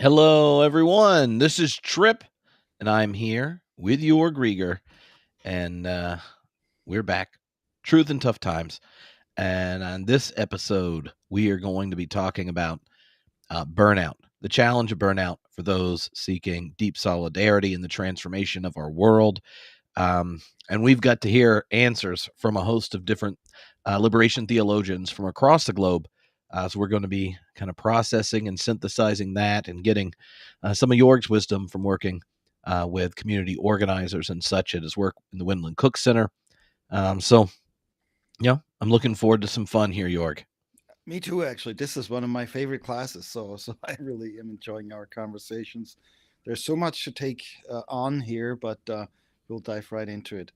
Hello, everyone. This is Tripp, and I'm here with Joerg Rieger, and we're back. Truth in Tough Times. And on this episode, we are going to be talking about burnout, the challenge of burnout for those seeking deep solidarity in the transformation of our world. And we've got to hear answers from a host of different liberation theologians from across the globe. So we're going to be kind of processing and synthesizing that and getting some of Jorg's wisdom from working with community organizers and such at his work in the Wendland Cook Center. I'm looking forward to some fun here, Jorg. Me too, actually. This is one of my favorite classes, so I really am enjoying our conversations. There's so much to take on here, but we'll dive right into it.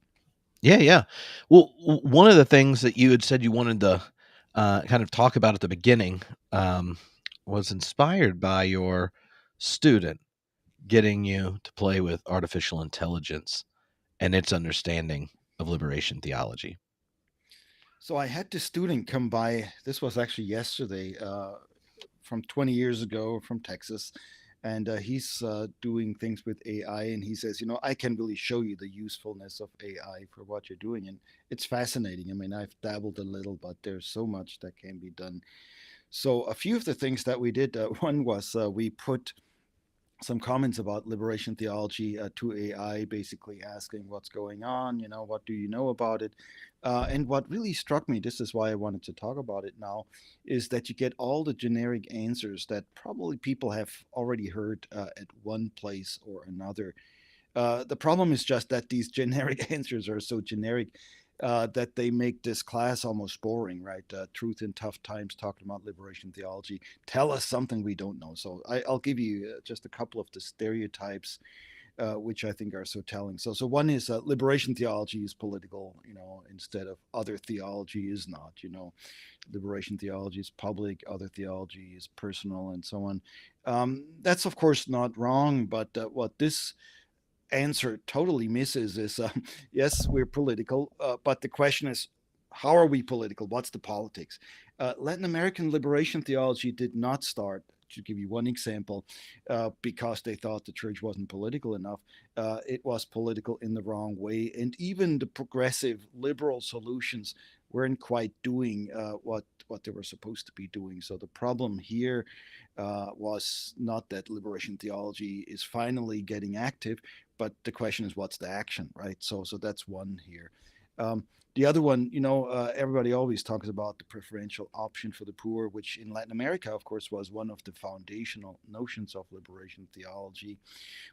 Yeah. Well, one of the things that you had said you wanted to kind of talk about at the beginning was inspired by your student getting you to play with artificial intelligence and its understanding of liberation theology. So I had this student come by. This was actually yesterday, from 20 years ago, from Texas, and he's doing things with AI. And he says, I can really show you the usefulness of AI for what you're doing, and it's fascinating. I mean, I've dabbled a little, but there's so much that can be done. So a few of the things that we did, one was we put some comments about liberation theology to AI, basically asking what's going on, what do you know about it? And what really struck me, this is why I wanted to talk about it now, is that you get all the generic answers that probably people have already heard at one place or another. The problem is just that these generic answers are so generic that they make this class almost boring, right? Truth in Tough Times, talking about liberation theology. Tell us something we don't know. So I'll give you just a couple of the stereotypes, which I think are so telling. So one is liberation theology is political, instead of other theology is not. Liberation theology is public, other theology is personal, and so on. That's of course not wrong, but what this answer totally misses is yes, we're political, but the question is, how are we political? What's the politics? Latin American liberation theology did not start, to give you one example, because they thought the church wasn't political enough. It was political in the wrong way. And even the progressive liberal solutions weren't quite doing what they were supposed to be doing. So the problem here was not that liberation theology is finally getting active, but the question is, what's the action, right? So that's one here. The other one, everybody always talks about the preferential option for the poor, which in Latin America, of course, was one of the foundational notions of liberation theology.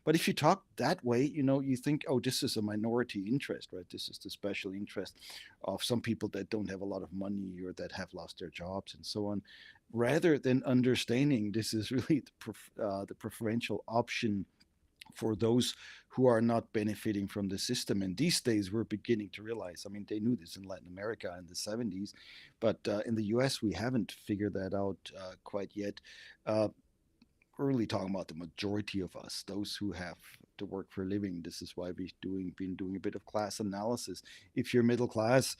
But if you talk that way, you think, oh, this is a minority interest, right? This is the special interest of some people that don't have a lot of money or that have lost their jobs and so on, rather than understanding this is really the preferential option for those who are not benefiting from the system. And these days, we're beginning to realize, I mean, they knew this in Latin America in the 70s, but in the US, we haven't figured that out quite yet. Uh, we're really talking about the majority of us, those who have to work for a living. This is why we've been doing a bit of class analysis. If you're middle class,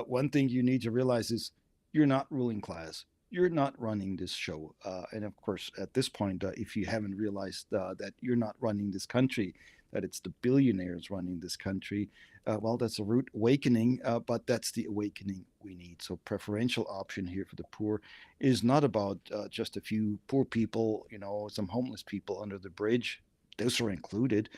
one thing you need to realize is you're not ruling class. You're not running this show. And of course, at this point, if you haven't realized that you're not running this country, that it's the billionaires running this country, well, that's a rude awakening, but that's the awakening we need. So, preferential option here for the poor is not about just a few poor people, some homeless people under the bridge. Those are included,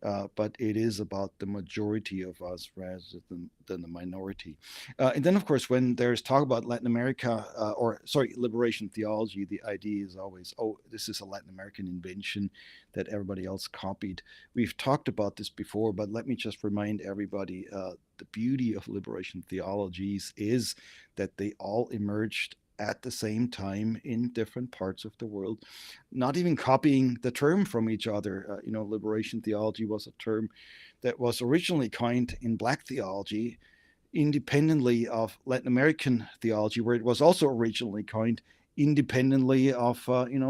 but it is about the majority of us rather than the minority. And then, of course, when there's talk about Latin America, or sorry, liberation theology, the idea is always, oh, this is a Latin American invention that everybody else copied. We've talked about this before, but let me just remind everybody the beauty of liberation theologies is that they all emerged at the same time in different parts of the world, not even copying the term from each other. Liberation theology was a term that was originally coined in Black theology, independently of Latin American theology, where it was also originally coined independently of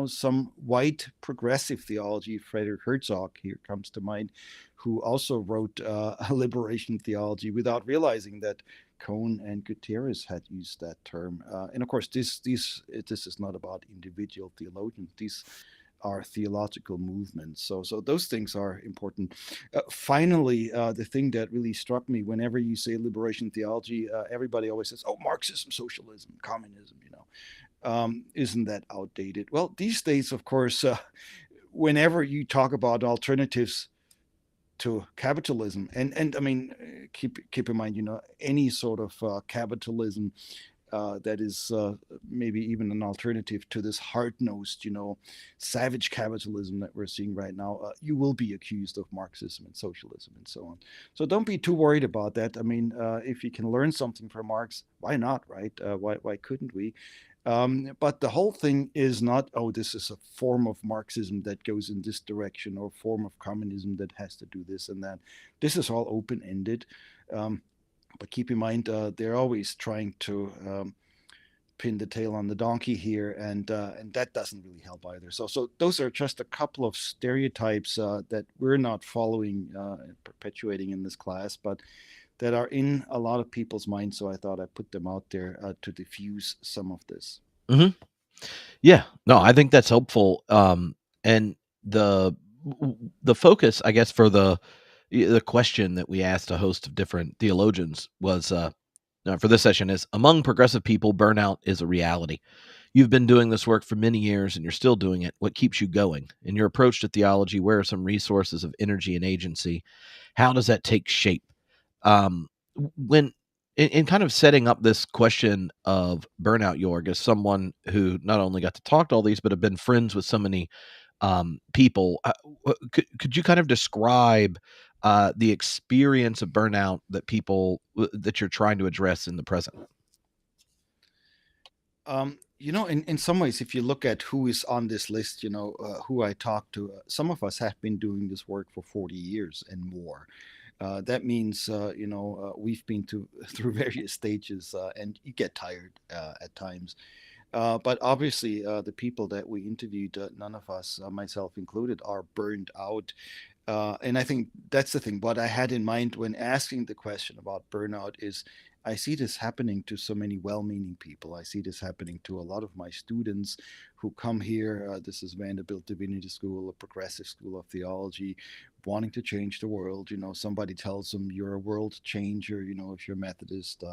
some white progressive theology. Frederick Herzog here comes to mind, who also wrote a liberation theology without realizing that Cohn and Gutierrez had used that term. And of course, this is not about individual theologians. These our theological movements. So those things are important. Finally, the thing that really struck me whenever you say liberation theology, everybody always says, "Oh, Marxism, socialism, communism," isn't that outdated? Well, these days, of course, whenever you talk about alternatives to capitalism, and I mean, keep in mind, any sort of capitalism that is maybe even an alternative to this hard-nosed, savage capitalism that we're seeing right now, you will be accused of Marxism and socialism and so on. So don't be too worried about that. I mean, if you can learn something from Marx, why not, right? Why couldn't we? But the whole thing is not, oh, this is a form of Marxism that goes in this direction or form of communism that has to do this and that. This is all open ended. Um, but keep in mind, they're always trying to pin the tail on the donkey here, and that doesn't really help either. So those are just a couple of stereotypes that we're not following and perpetuating in this class, but that are in a lot of people's minds. So I thought I'd put them out there to diffuse some of this. Hmm. Yeah, no, I think that's helpful. And the the focus, I guess, for the question that we asked a host of different theologians was for this session is among progressive people, burnout is a reality. You've been doing this work for many years and you're still doing it. What keeps you going? In your approach to theology, where are some resources of energy and agency? How does that take shape? When in kind of setting up this question of burnout, Jorg, as someone who not only got to talk to all these, but have been friends with so many people, could you kind of describe the experience of burnout that people that you're trying to address in the present? In some ways, if you look at who is on this list, who I talked to, some of us have been doing this work for 40 years and more. That means, we've been through various stages, and you get tired at times. But obviously, the people that we interviewed, none of us, myself included, are burned out. And I think that's the thing. What I had in mind when asking the question about burnout is I see this happening to so many well meaning people. I see this happening to a lot of my students who come here. This is Vanderbilt Divinity School, a progressive school of theology, wanting to change the world. Somebody tells them you're a world changer. If you're Methodist,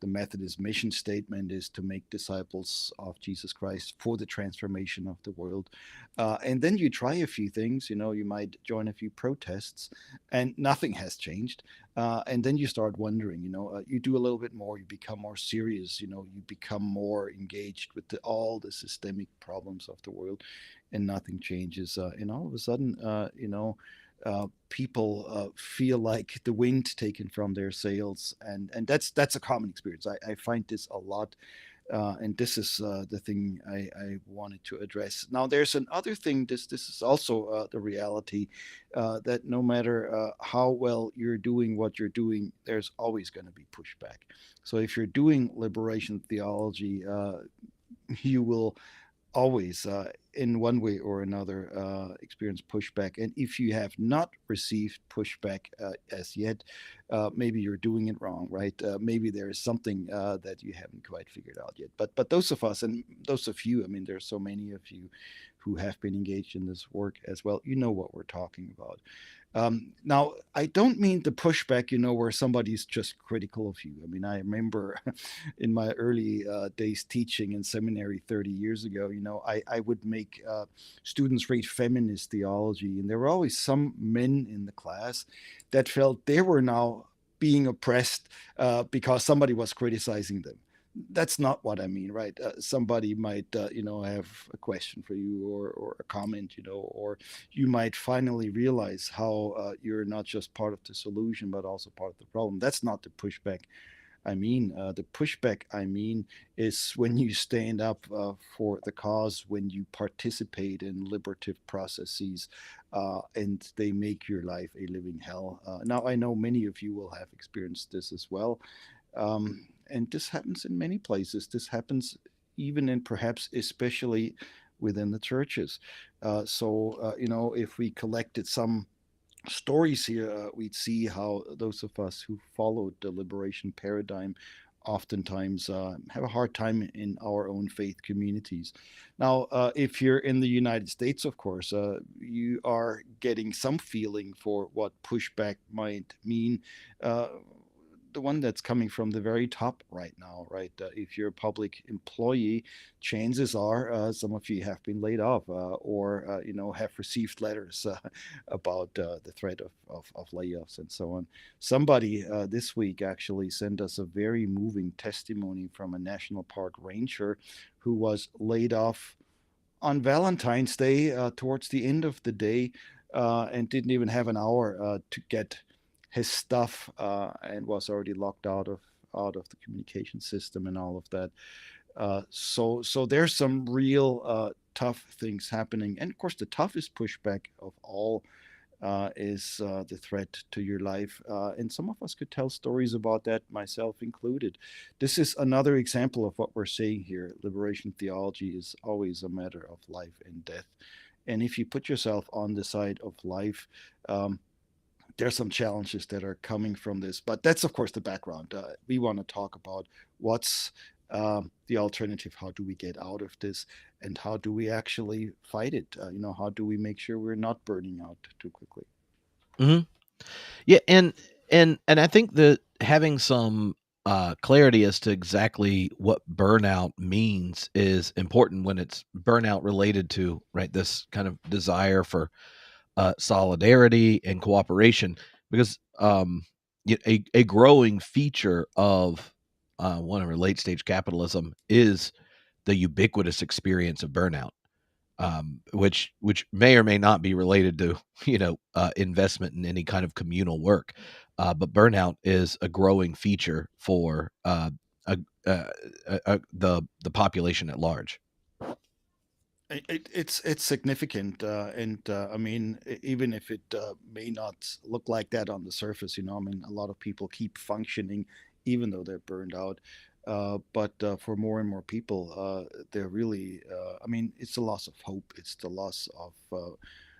the Methodist mission statement is to make disciples of Jesus Christ for the transformation of the world. And then you try a few things, you might join a few protests, and nothing has changed. And then you start wondering, you do a little bit more, you become more serious, you become more engaged with all the systemic problems of the world, and nothing changes. And all of a sudden, people feel like the wind taken from their sails, and that's a common experience. I find this a lot, and this is the thing I wanted to address. Now, there's another thing. This is also the reality that no matter how well you're doing what you're doing, there's always going to be pushback. So if you're doing liberation theology, you will always, in one way or another, experience pushback. And if you have not received pushback as yet, maybe you're doing it wrong, right? Maybe there is something that you haven't quite figured out yet. But those of us, and those of you, I mean, there's so many of you who have been engaged in this work as well. You know what we're talking about. Now, I don't mean the pushback, where somebody's just critical of you. I mean, I remember in my early days teaching in seminary 30 years ago, I would make students read feminist theology, and there were always some men in the class that felt they were now being oppressed because somebody was criticizing them. That's not what I mean, right? Somebody might, have a question for you, or a comment, or you might finally realize how you're not just part of the solution, but also part of the problem. That's not the pushback I mean. The pushback I mean is when you stand up for the cause, when you participate in liberative processes, and they make your life a living hell. Now, I know many of you will have experienced this as well. And this happens in many places. This happens even in, perhaps especially within the churches. If we collected some stories here, we'd see how those of us who followed the liberation paradigm oftentimes have a hard time in our own faith communities. Now, if you're in the United States, of course, you are getting some feeling for what pushback might mean. Uh, the one that's coming from the very top right now, right? If you're a public employee, chances are some of you have been laid off or have received letters about the threat of layoffs and so on. Somebody this week actually sent us a very moving testimony from a national park ranger who was laid off on Valentine's Day towards the end of the day and didn't even have an hour to get his stuff and was already locked out of the communication system and all of that. So there's some real tough things happening, and of course the toughest pushback of all is the threat to your life. And some of us could tell stories about that, myself included. This is another example of what we're saying here. Liberation theology is always a matter of life and death. And if you put yourself on the side of life, there's some challenges that are coming from this. But that's, of course, the background. We want to talk about what's the alternative. How do we get out of this? And how do we actually fight it? How do we make sure we're not burning out too quickly? Hmm. Yeah, and I think that having some clarity as to exactly what burnout means is important when it's burnout related to, right, this kind of desire for solidarity and cooperation, because a growing feature of whatever late stage capitalism is the ubiquitous experience of burnout, which may or may not be related to investment in any kind of communal work, but burnout is a growing feature for a, uh, the population at large. It's significant, and I mean, even if it may not look like that on the surface, I mean, a lot of people keep functioning even though they're burned out. But for more and more people, they're really, I mean, it's the loss of hope. It's the loss of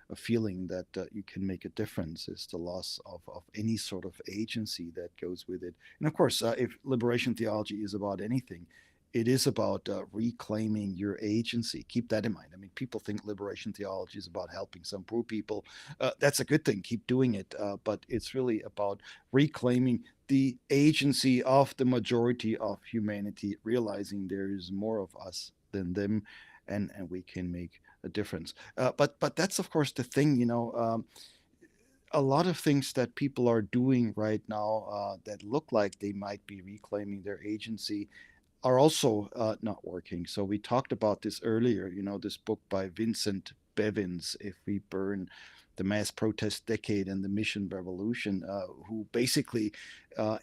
a feeling that you can make a difference. It's the loss of any sort of agency that goes with it. And of course, if liberation theology is about anything, it is about reclaiming your agency. Keep that in mind. I mean, people think liberation theology is about helping some poor people. That's a good thing. Keep doing it. But it's really about reclaiming the agency of the majority of humanity, realizing there is more of us than them, and we can make a difference. But that's of course the thing. A lot of things that people are doing right now that look like they might be reclaiming their agency are also not working. So we talked about this earlier, this book by Vincent Bevins, If We Burn, the Mass Protest Decade and the Mission Revolution, who basically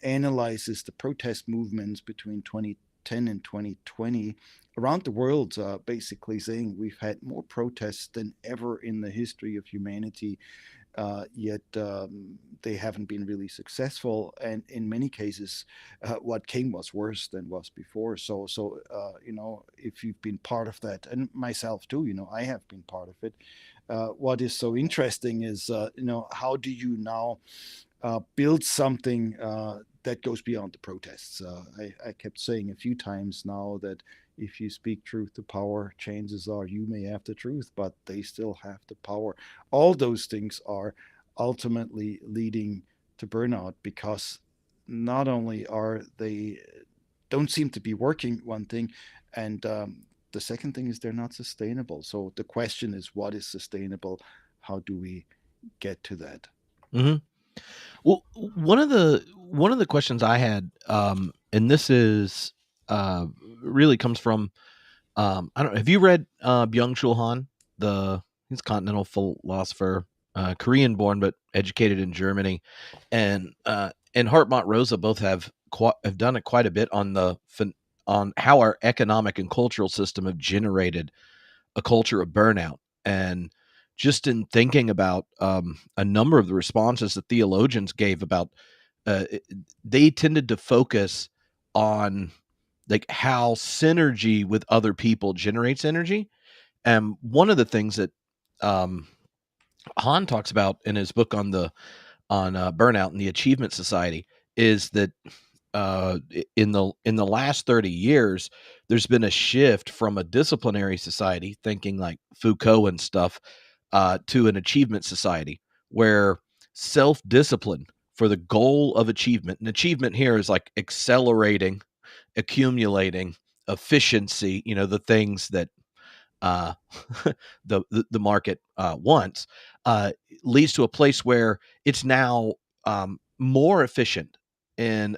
analyzes the protest movements between 2010 and 2020 around the world, basically saying we've had more protests than ever in the history of humanity, yet they haven't been really successful, and in many cases, what came was worse than was before. So if you've been part of that, and myself too, I have been part of it. What is so interesting is, how do you now build something that goes beyond the protests? I kept saying a few times now that if you speak truth to power, chances are you may have the truth, but they still have the power. All those things are ultimately leading to burnout because not only are they don't seem to be working, one thing, and the second thing is they're not sustainable. So the question is, what is sustainable? How do we get to that? Hmm. Well, one of the questions I had, and this is uh, really comes from, I don't know. Have you read Byung-Chul Han? He's a continental philosopher, Korean born but educated in Germany, and Hartmut Rosa both have done it quite a bit on on how our economic and cultural system have generated a culture of burnout. And just in thinking about a number of the responses that theologians gave about, uh, they tended to focus on like how synergy with other people generates energy. And one of the things that um, Han talks about in his book on burnout and the Achievement Society is that in the last 30 years, there's been a shift from a disciplinary society, thinking like Foucault and stuff, to an achievement society where self-discipline for the goal of achievement, and achievement here is like accelerating, accumulating, efficiency, the things that uh, the market wants, uh, leads to a place where it's now more efficient in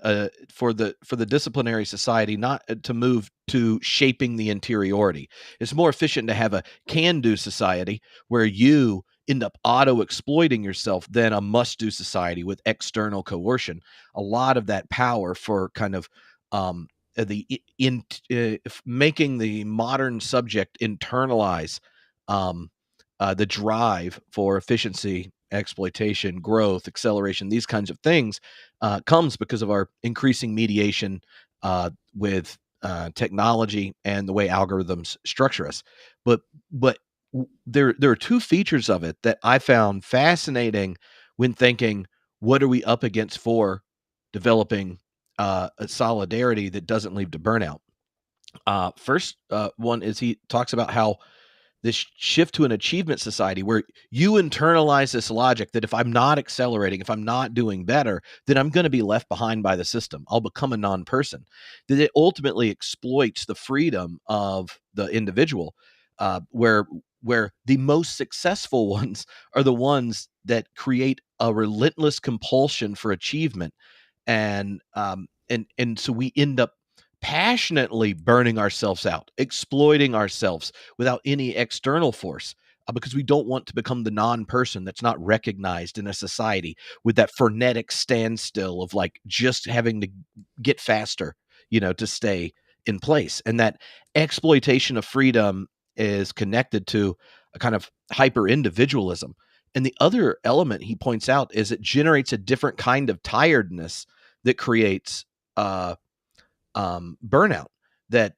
for the disciplinary society not to move to shaping the interiority. It's more efficient to have a can-do society where you end up auto exploiting yourself than a must-do society with external coercion. A lot of that power for kind of um, the in making the modern subject internalize um, the drive for efficiency, exploitation, growth, acceleration, these kinds of things comes because of our increasing mediation with technology and the way algorithms structure us. But there are two features of it that I found fascinating when thinking, what are we up against for developing a solidarity that doesn't lead to burnout? First one is he talks about how this shift to an achievement society where you internalize this logic that if I'm not accelerating, if I'm not doing better, then I'm going to be left behind by the system. I'll become a non-person. That it ultimately exploits the freedom of the individual, where the most successful ones are the ones that create a relentless compulsion for achievement, and so we end up passionately burning ourselves out, exploiting ourselves without any external force, because we don't want to become the non-person that's not recognized in a society with that frenetic standstill of like just having to get faster, to stay in place. And that exploitation of freedom is connected to a kind of hyper individualism. And the other element he points out is it generates a different kind of tiredness that creates uh, burnout. That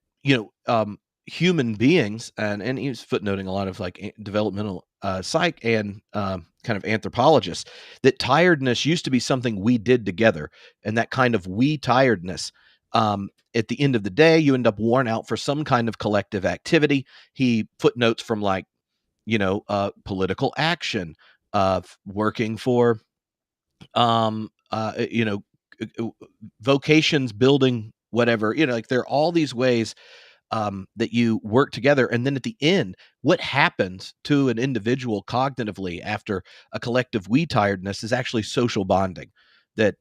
human beings, and he's footnoting a lot of like developmental psych and kind of anthropologists, that tiredness used to be something we did together, and that kind of we tiredness. At the end of the day, you end up worn out for some kind of collective activity. He footnotes from like political action, working for um uh you know vocations, building whatever, like there are all these ways that you work together. And then at the end, what happens to an individual cognitively after a collective we tiredness is actually social bonding. That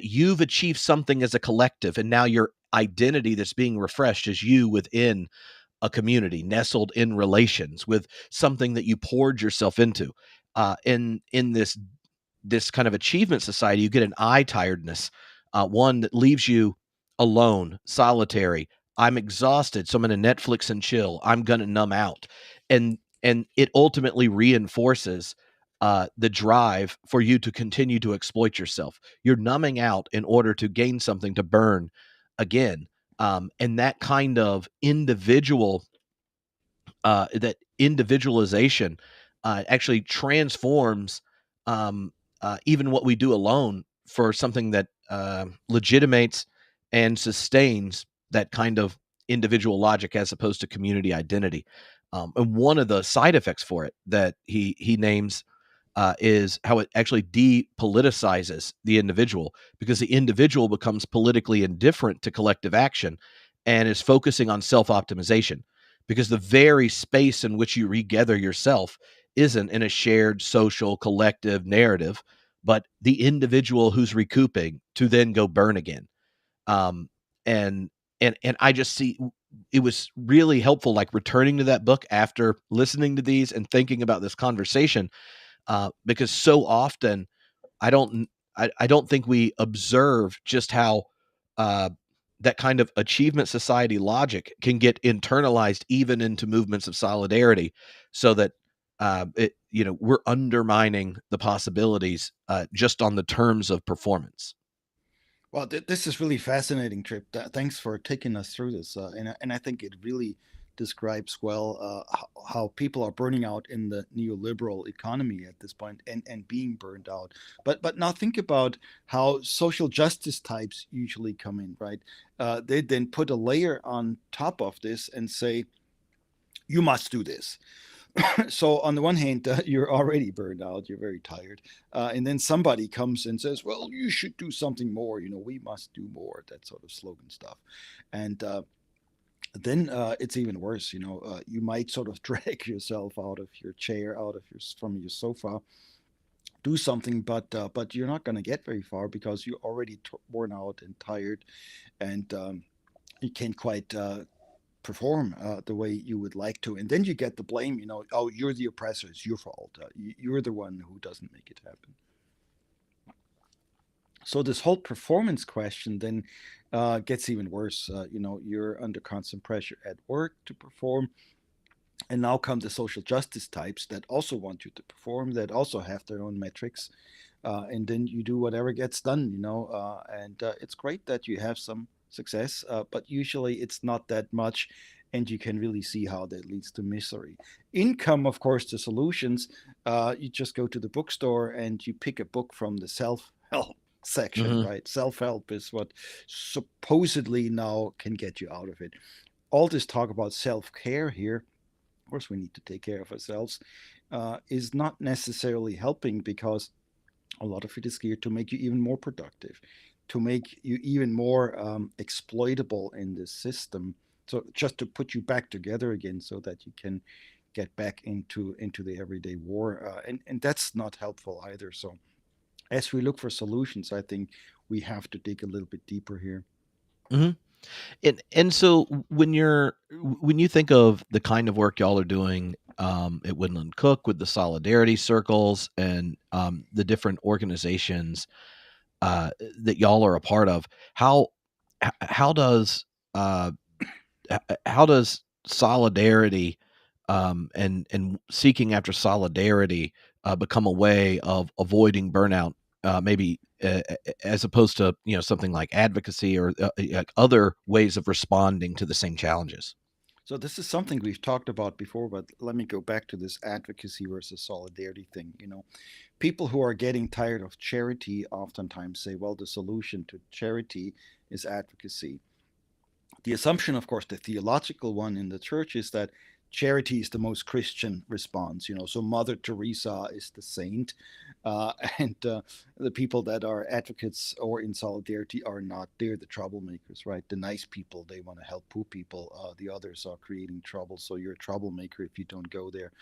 you've achieved something as a collective, and now your identity that's being refreshed is you within a community, nestled in relations with something that you poured yourself into. In this kind of achievement society, you get an eye tiredness, one that leaves you alone, solitary. I'm exhausted, so I'm going to Netflix and chill. I'm going to numb out, and it ultimately reinforces the drive for you to continue to exploit yourself. You're numbing out in order to gain something to burn again, and that kind of that individualization actually transforms even what we do alone for something that legitimates and sustains that kind of individual logic as opposed to community identity. And one of the side effects for it that he names is how it actually depoliticizes the individual, because the individual becomes politically indifferent to collective action and is focusing on self-optimization, because the very space in which you regather yourself isn't in a shared social collective narrative, but the individual who's recouping to then go burn again. um, and and I just see it was really helpful, like returning to that book after listening to these and thinking about this conversation, because so often I don't I don't think we observe just how uh, that kind of achievement society logic can get internalized even into movements of solidarity, so that we're undermining the possibilities just on the terms of performance. Well, this is really fascinating, Trip. Thanks for taking us through this, and I think it really describes well how people are burning out in the neoliberal economy at this point, and being burned out. But now think about how social justice types usually come in, right? They then put a layer on top of this and say, you must do this. So on the one hand, you're already burned out, you're very tired, and then somebody comes and says, well, you should do something more, we must do more, that sort of slogan stuff. And then it's even worse. You might sort of drag yourself out of your chair, out of your from your sofa, do something, but you're not going to get very far because you're already worn out and tired, and you can't quite perform the way you would like to. And then you get the blame. Oh, you're the oppressor. It's your fault. You're the one who doesn't make it happen. So this whole performance question then gets even worse. You're under constant pressure at work to perform, and now come the social justice types that also want you to perform, that also have their own metrics, and then you do whatever gets done. And it's great that you have some success, but usually it's not that much, and you can really see how that leads to misery. Income, of course, the solutions. You just go to the bookstore and you pick a book from the self-help section, Mm-hmm. right? Self-help is what supposedly now can get you out of it. All this talk about self-care here, of course we need to take care of ourselves, is not necessarily helping, because a lot of it is geared to make you even more productive, to make you even more exploitable in this system. So just to put you back together again, so that you can get back into the everyday war, and that's not helpful either. So as we look for solutions, I think we have to dig a little bit deeper here. Mm-hmm. And so when you think of the kind of work y'all are doing at Woodland Cook with the solidarity circles and the different organizations that y'all are a part of, how how does uh, how does solidarity and seeking after solidarity become a way of avoiding burnout? Maybe as opposed to something like advocacy or like other ways of responding to the same challenges. So this is something we've talked about before, but let me go back to this advocacy versus solidarity thing. People who are getting tired of charity oftentimes say, well, the solution to charity is advocacy. The assumption, of course, the theological one in the church, is that charity is the most Christian response. So Mother Teresa is the saint, and the people that are advocates or in solidarity are not. They're the troublemakers, right? The nice people, they want to help poor people. The others are creating trouble, so you're a troublemaker if you don't go there.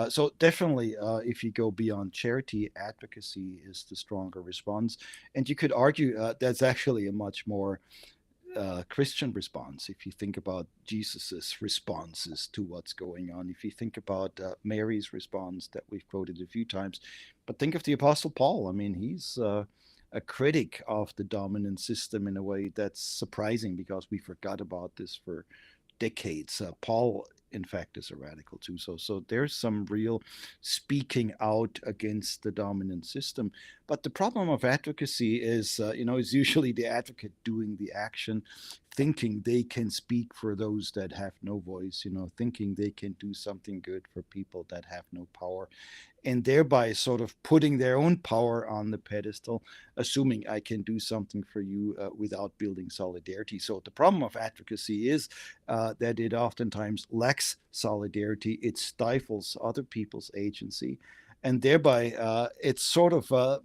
So definitely, if you go beyond charity, advocacy is the stronger response, and you could argue that's actually a much more Christian response. If you think about Jesus's responses to what's going on, if you think about Mary's response that we've quoted a few times, but think of the Apostle Paul. I mean, he's a critic of the dominant system in a way that's surprising, because we forgot about this for decades. Paul, in fact, is a radical too. So there's some real speaking out against the dominant system. But the problem of advocacy is usually the advocate doing the action, thinking they can speak for those that have no voice, thinking they can do something good for people that have no power, and thereby sort of putting their own power on the pedestal, assuming I can do something for you without building solidarity. So the problem of advocacy is that it oftentimes lacks solidarity. It stifles other people's agency, and thereby it sort of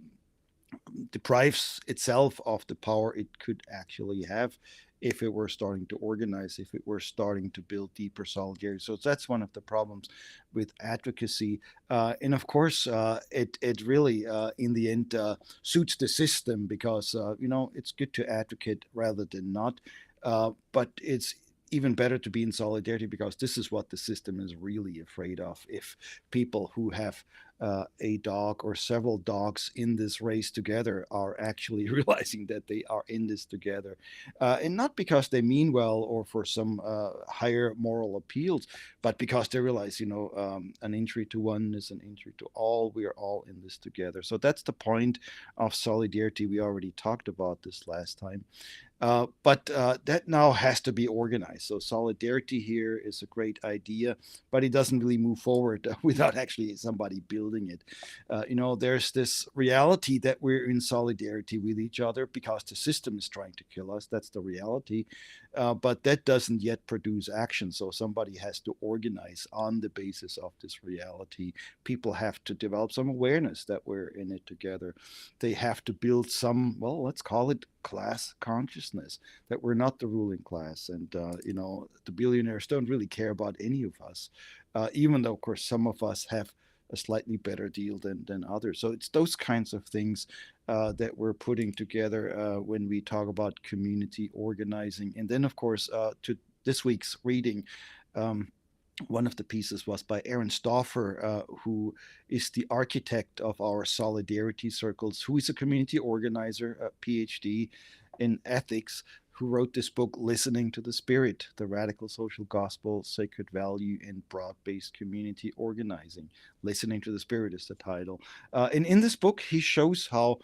deprives itself of the power it could actually have if it were starting to organize, if it were starting to build deeper solidarity. So that's one of the problems with advocacy. And of course, it really, in the end, suits the system, because, it's good to advocate rather than not. But it's even better to be in solidarity, because this is what the system is really afraid of. If people who have a dog or several dogs in this race together are actually realizing that they are in this together, and not because they mean well or for some higher moral appeals, but because they realize, an injury to one is an injury to all. We are all in this together. So that's the point of solidarity. We already talked about this last time. But that now has to be organized. So solidarity here is a great idea, but it doesn't really move forward without actually somebody building it. There's this reality that we're in solidarity with each other because the system is trying to kill us. That's the reality. But that doesn't yet produce action. So somebody has to organize on the basis of this reality. People have to develop some awareness that we're in it together. They have to build some, well, let's call it class consciousness, that we're not the ruling class. And, the billionaires don't really care about any of us, even though, of course, some of us have a slightly better deal than others. So it's those kinds of things that we're putting together when we talk about community organizing. And then, of course, to this week's reading, um, one of the pieces was by Aaron Stauffer, who is the architect of our solidarity circles, who is a community organizer, a PhD in ethics, who wrote this book, Listening to the Spirit: The Radical Social Gospel, Sacred Value, and Broad Based Community Organizing. Listening to the Spirit is the title. And in this book, he shows how.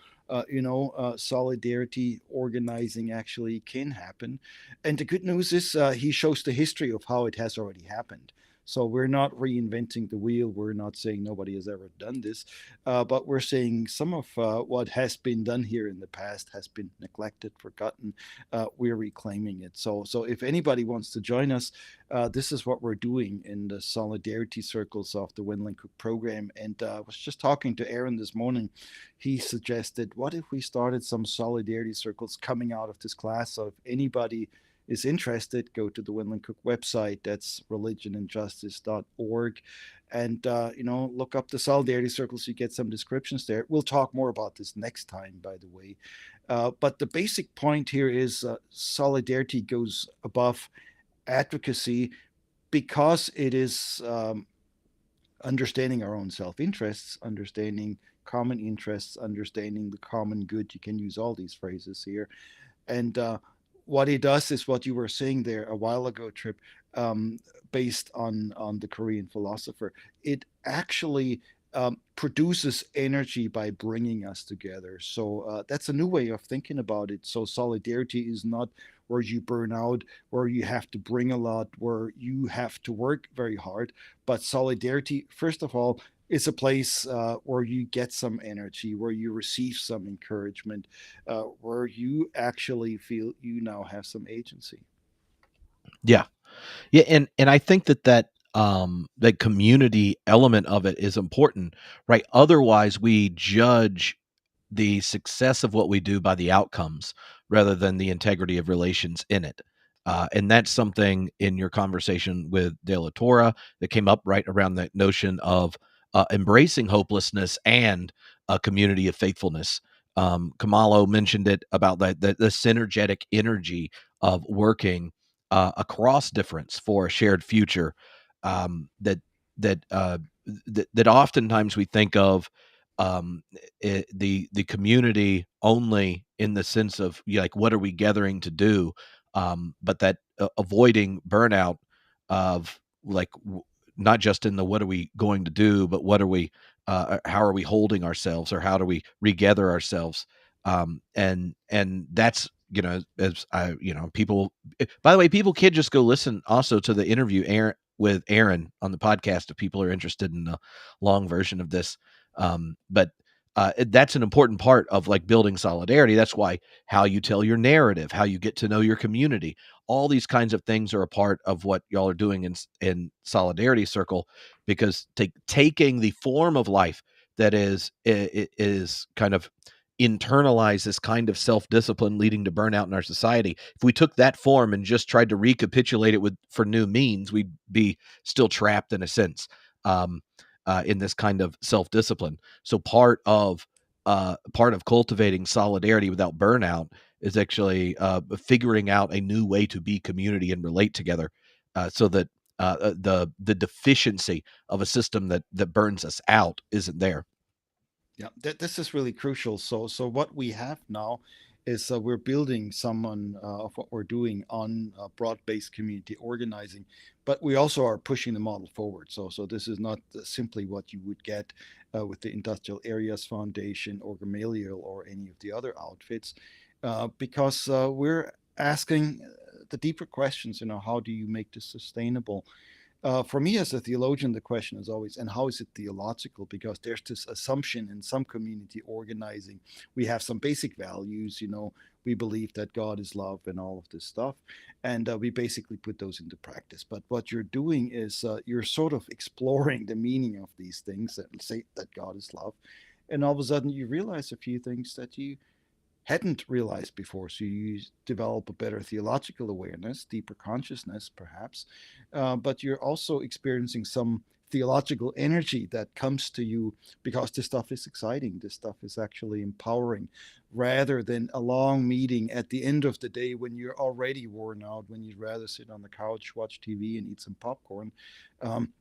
Solidarity organizing actually can happen. And the good news is he shows the history of how it has already happened. So we're not reinventing the wheel. We're not saying nobody has ever done this, but we're saying some of what has been done here in the past has been neglected, forgotten. We're reclaiming it. So if anybody wants to join us, this is what we're doing in the solidarity circles of the Wendland Cook program. And I was just talking to Aaron this morning. He suggested, what if we started some solidarity circles coming out of this class? So if anybody is interested, go to the Wendland Cook website. That's religionandjustice.org. And, look up the solidarity circles. You get some descriptions there. We'll talk more about this next time, by the way. But the basic point here is solidarity goes above advocacy because it is understanding our own self interests, understanding common interests, understanding the common good. You can use all these phrases here. And what he does is what you were saying there a while ago, Tripp, um, based on the Korean philosopher. It actually produces energy by bringing us together. So that's a new way of thinking about it. So solidarity is not where you burn out, where you have to bring a lot, where you have to work very hard. But solidarity, first of all, is a place where you get some energy, where you receive some encouragement, where you actually feel you now have some agency. Yeah. Yeah, and I think that community element of it is important, right? Otherwise, we judge the success of what we do by the outcomes rather than the integrity of relations in it. And that's something in your conversation with De La Torre that came up right around the notion of embracing hopelessness and a community of faithfulness. Kamalo mentioned it about the synergetic energy of working across difference for a shared future. Um, that that that oftentimes we think of the community only in the sense of like what are we gathering to do, but that avoiding burnout of like not just in the what are we going to do, but what are we how are we holding ourselves or how do we regather ourselves, and that's as I people, by the way, people can just go listen also to the interview with Aaron on the podcast if people are interested in the long version of this. But that's an important part of like building solidarity. That's why how you tell your narrative, how you get to know your community, all these kinds of things are a part of what y'all are doing in Solidarity Circle, because taking the form of life that is kind of internalize this kind of self-discipline leading to burnout in our society. If we took that form and just tried to recapitulate it with for new means, we'd be still trapped in a sense. In this kind of self-discipline. So part of cultivating solidarity without burnout is actually figuring out a new way to be community and relate together, so that the deficiency of a system that burns us out isn't there. Yeah, this is really crucial. So what we have now is we're building someone of what we're doing on broad-based community organizing, but we also are pushing the model forward. So this is not simply what you would get with the Industrial Areas Foundation or Gamaliel or any of the other outfits, because we're asking the deeper questions. How do you make this sustainable? For me as a theologian, the question is always, and how is it theological? Because there's this assumption in some community organizing. We have some basic values, we believe that God is love and all of this stuff. And we basically put those into practice. But what you're doing is you're sort of exploring the meaning of these things and say that God is love. And all of a sudden you realize a few things that you hadn't realized before. So you develop a better theological awareness, deeper consciousness, perhaps, but you're also experiencing some theological energy that comes to you because this stuff is exciting. This stuff is actually empowering rather than a long meeting at the end of the day when you're already worn out, when you'd rather sit on the couch, watch TV, and eat some popcorn. Um,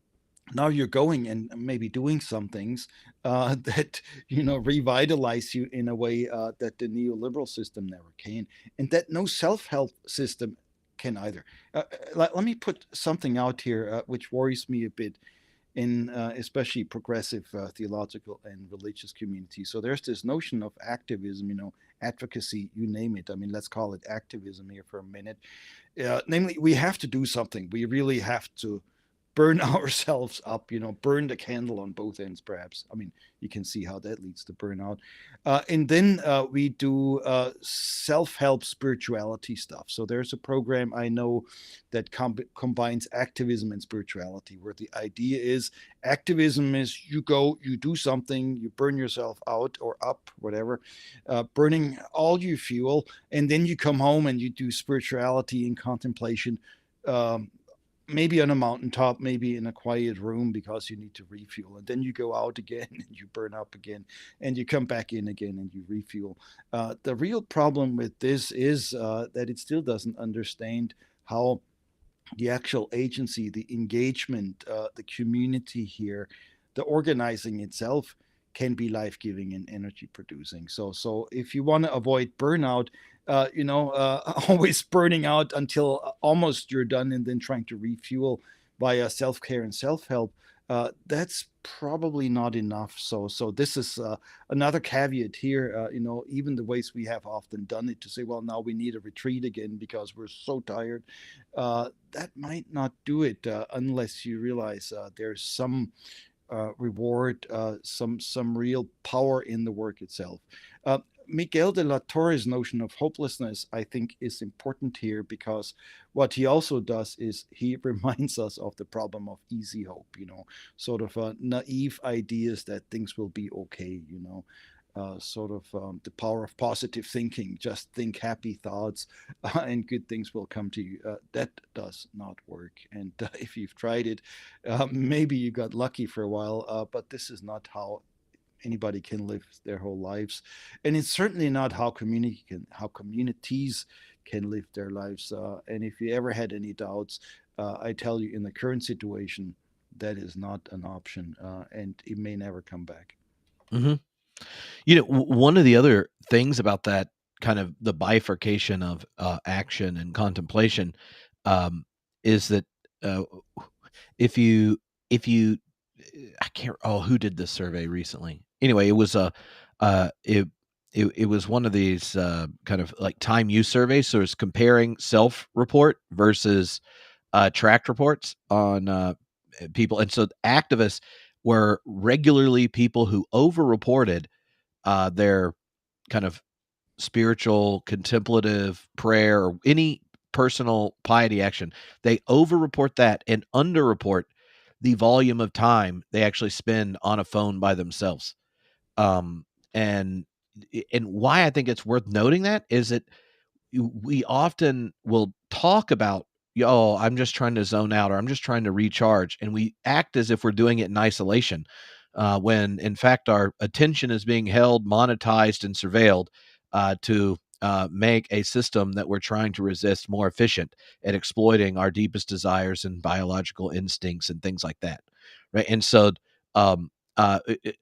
Now you're going and maybe doing some things that revitalize you in a way that the neoliberal system never can, and that no self-help system can either. Let me put something out here which worries me a bit in especially progressive theological and religious communities. So there's this notion of activism, advocacy, you name it. I mean, let's call it activism here for a minute. Namely, we have to do something. We really have to burn ourselves up, burn the candle on both ends, perhaps. I mean, you can see how that leads to burnout. And then we do self help spirituality stuff. So there's a program I know that combines activism and spirituality, where the idea is activism is you go, you do something, you burn yourself out or up, whatever, burning all your fuel, and then you come home and you do spirituality and contemplation. Um, Maybe on a mountaintop, maybe in a quiet room because you need to refuel. And then you go out again and you burn up again and you come back in again and you refuel. The real problem with this is that it still doesn't understand how the actual agency, the engagement, the community here, the organizing itself can be life giving and energy producing. So if you want to avoid burnout, always burning out until almost you're done and then trying to refuel via self care and self help. That's probably not enough. So this is another caveat here. Even the ways we have often done it to say, well, now we need a retreat again because we're so tired. That might not do it unless you realize there's some reward, some real power in the work itself. Miguel de la Torre's notion of hopelessness, I think, is important here because what he also does is he reminds us of the problem of easy hope, sort of naive ideas that things will be okay, sort of the power of positive thinking. Just think happy thoughts and good things will come to you. That does not work. And if you've tried it, maybe you got lucky for a while, but this is not how anybody can live their whole lives, and it's certainly not how communities can live their lives. And if you ever had any doubts, I tell you, in the current situation, that is not an option, and it may never come back. Mm-hmm. One of the other things about that kind of the bifurcation of action and contemplation is that uh, if you if you I can't who did this survey recently. Anyway, it was a it was one of these kind of like time use surveys. So it's comparing self report versus tracked reports on people, and so activists were regularly people who over-reported their kind of spiritual, contemplative prayer or any personal piety action. They over-report that and under-report the volume of time they actually spend on a phone by themselves. Um, and and why I think it's worth noting that is that we often will talk about, oh, I'm just trying to zone out or I'm just trying to recharge. And we act as if we're doing it in isolation, when in fact our attention is being held, monetized, and surveilled to make a system that we're trying to resist more efficient at exploiting our deepest desires and biological instincts and things like that. Right. And so,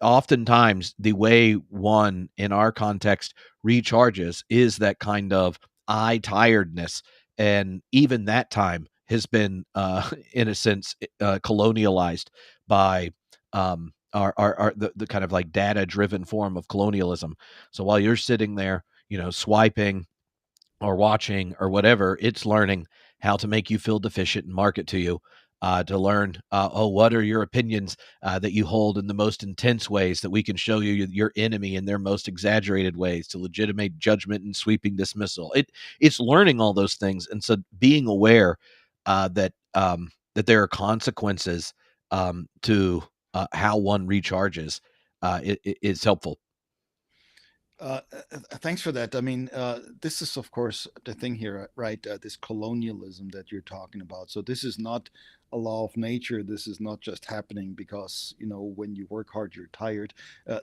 oftentimes, the way one in our context recharges is that kind of eye tiredness, and even that time has been in a sense colonialized by our the kind of like data driven form of colonialism. So while you're sitting there swiping or watching or whatever, it's learning how to make you feel deficient and market to you. To learn, what are your opinions that you hold in the most intense ways that we can show you your enemy in their most exaggerated ways to legitimate judgment and sweeping dismissal. It's learning all those things, and so being aware that there are consequences to how one recharges is helpful. Thanks for that. I mean, this is, of course, the thing here, right? This colonialism that you're talking about. So, this is not a law of nature. This is not just happening because, when you work hard, you're tired.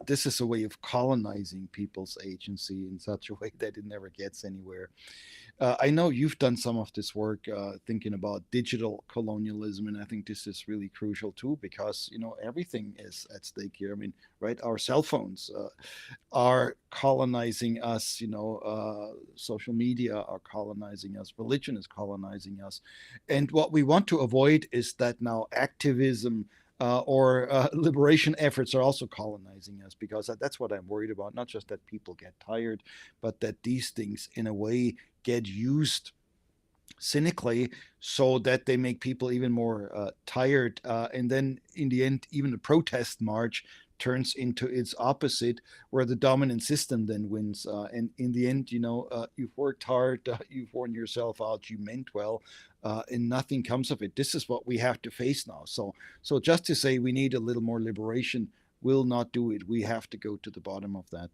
This is a way of colonizing people's agency in such a way that it never gets anywhere. I know you've done some of this work thinking about digital colonialism, and I think this is really crucial too because everything is at stake here. I mean, right? Our cell phones are colonizing us. Social media are colonizing us. Religion is colonizing us, and what we want to avoid is that now activism. Or liberation efforts are also colonizing us because that's what I'm worried about. Not just that people get tired, but that these things, in a way, get used cynically so that they make people even more tired. And then in the end, even the protest march turns into its opposite, where the dominant system then wins. And in the end, you've worked hard, you've worn yourself out, you meant well. And nothing comes of it. This is what we have to face now. So just to say we need a little more liberation will not do it. We have to go to the bottom of that.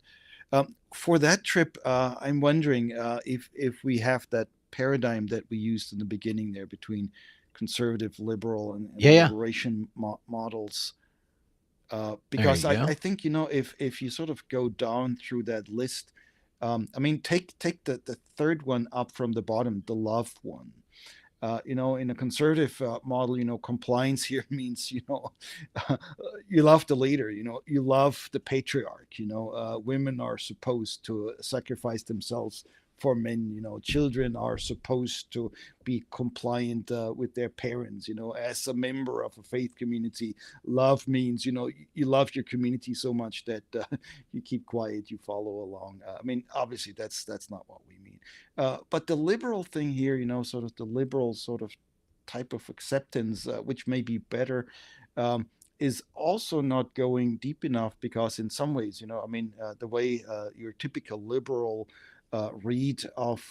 For that trip, I'm wondering if we have that paradigm that we used in the beginning there between conservative, liberal, and Yeah, the yeah. liberation models. There Because you I go. think if you sort of go down through that list, I mean take the third one up from the bottom, the love one. In a conservative model, compliance here means, you love the leader, you love the patriarch, women are supposed to sacrifice themselves for men, children are supposed to be compliant with their parents, as a member of a faith community. Love means, you love your community so much that you keep quiet, you follow along. I mean, obviously, that's not what we mean. But the liberal thing here, sort of the liberal sort of type of acceptance, which may be better, is also not going deep enough because, in some ways, I mean, the way your typical liberal read of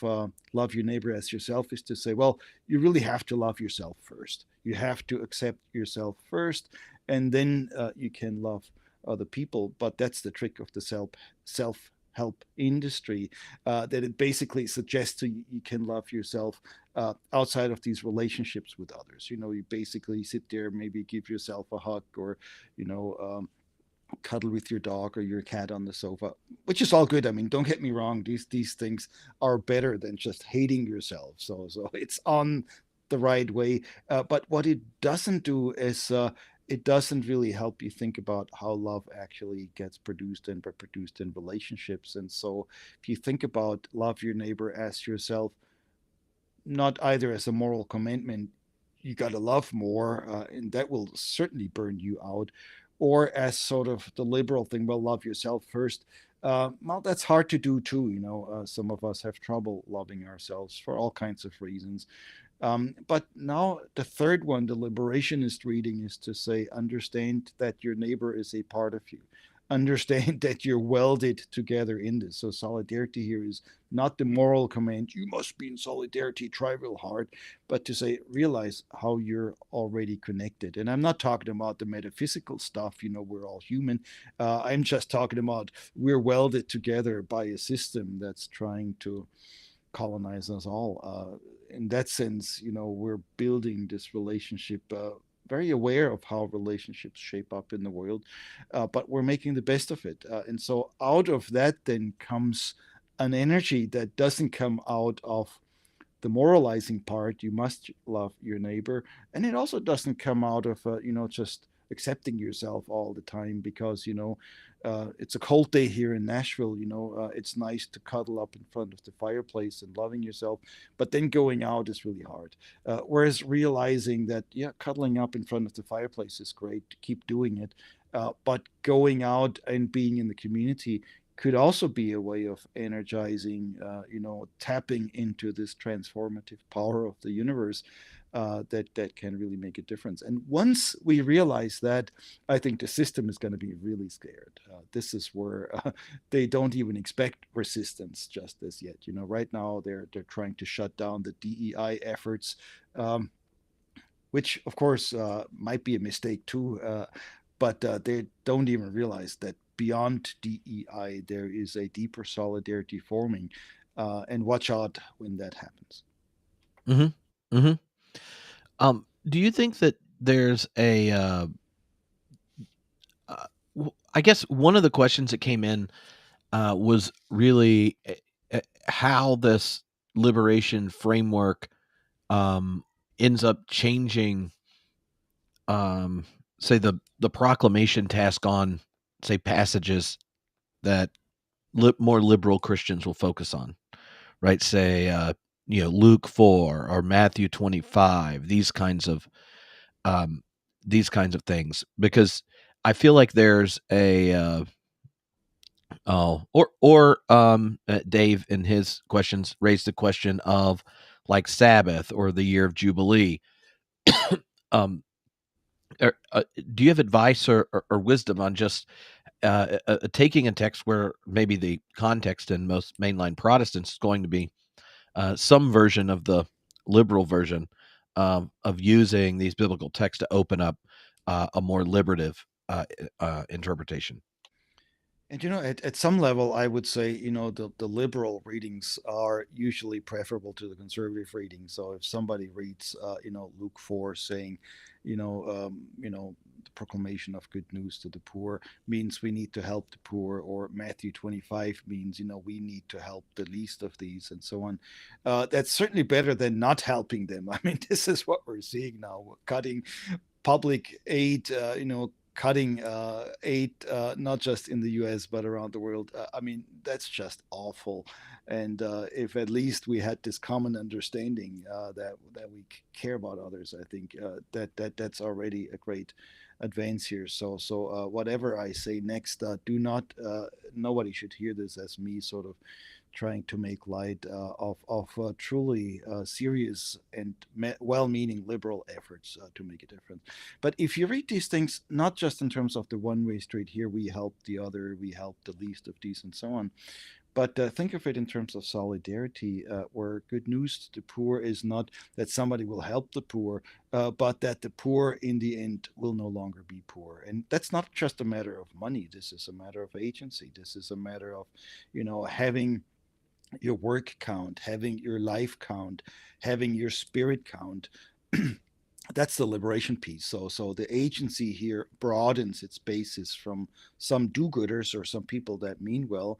love your neighbor as yourself is to say, well, you really have to love yourself first. You have to accept yourself first, and then you can love other people. But that's the trick of the self help industry, that it basically suggests to you can love yourself outside of these relationships with others. You basically sit there, maybe give yourself a hug, or you know cuddle with your dog or your cat on the sofa, which is all good. I mean, don't get me wrong; these things are better than just hating yourself. So it's on the right way. But what it doesn't do is it doesn't really help you think about how love actually gets produced and reproduced in relationships. And so, if you think about love your neighbor as yourself, not either as a moral commandment, you got to love more, and that will certainly burn you out, or as sort of the liberal thing, well, love yourself first. Well, that's hard to do too. Some of us have trouble loving ourselves for all kinds of reasons. But now the third one, the liberationist reading, is to say, understand that your neighbor is a part of you. Understand that you're welded together in this. So solidarity here is not the moral command, you must be in solidarity, try real hard, but to say, realize how you're already connected. And I'm not talking about the metaphysical stuff, we're all human. I'm just talking about we're welded together by a system that's trying to colonize us all. In that sense, we're building this relationship. Very aware of how relationships shape up in the world, but we're making the best of it. And so, out of that, then comes an energy that doesn't come out of the moralizing part. You must love your neighbor, and it also doesn't come out of just accepting yourself all the time because it's a cold day here in Nashville. It's nice to cuddle up in front of the fireplace and loving yourself, but then going out is really hard. Whereas realizing that, yeah, cuddling up in front of the fireplace is great, keep doing it, but going out and being in the community could also be a way of energizing, tapping into this transformative power of the universe that can really make a difference. And once we realize that, I think the system is going to be really scared. This is where they don't even expect resistance just as yet. Right now they're trying to shut down the DEI efforts. Um, which of course might be a mistake too, but they don't even realize that beyond DEI there is a deeper solidarity forming, and watch out when that happens. Mhm. Mhm. Do you think that there's I guess one of the questions that came in was really how this liberation framework um, ends up changing, um, say the proclamation task on, say, passages that more liberal Christians will focus on, right? Say, Luke 4 or Matthew 25, um, these kinds of things, because I feel like there's Dave in his questions raised the question of like Sabbath or the year of Jubilee. um, do you have advice or wisdom on just taking a text where maybe the context in most mainline Protestants is going to be some version of the liberal version of using these biblical texts to open up a more liberative interpretation? And at some level, I would say, the liberal readings are usually preferable to the conservative readings. So if somebody reads, Luke 4 saying, the proclamation of good news to the poor means we need to help the poor, or Matthew 25 means, we need to help the least of these, and so on. That's certainly better than not helping them. I mean, this is what we're seeing now. We're cutting public aid, cutting aid, not just in the US, but around the world. I mean, that's just awful. And if at least we had this common understanding that we care about others, I think that's already a great advance here. So whatever I say next, do not nobody should hear this as me sort of trying to make light of truly serious and well-meaning liberal efforts to make a difference. But if you read these things, not just in terms of the one-way street, here we help the other, we help the least of these, and so on, but think of it in terms of solidarity, where good news to the poor is not that somebody will help the poor, but that the poor in the end will no longer be poor. And that's not just a matter of money. This is a matter of agency. This is a matter of, having your work count, having your life count, having your spirit count. That's the liberation piece. So the agency here broadens its basis from some do-gooders or some people that mean well,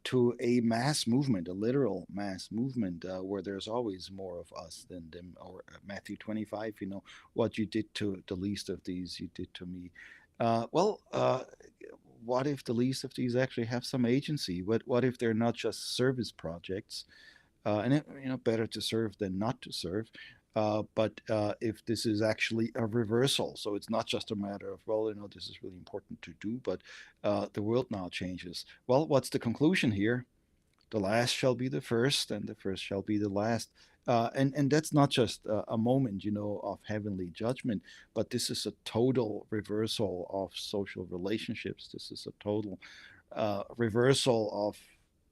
to a mass movement, a literal mass movement, where there's always more of us than them. Or Matthew 25, what you did to the least of these, you did to me. What if the least of these actually have some agency? What if they're not just service projects? And better to serve than not to serve. But if this is actually a reversal, so it's not just a matter of, well, this is really important to do, but the world now changes. Well, what's the conclusion here? The last shall be the first, and the first shall be the last. And that's not just a moment, of heavenly judgment, but this is a total reversal of social relationships. This is a total reversal of,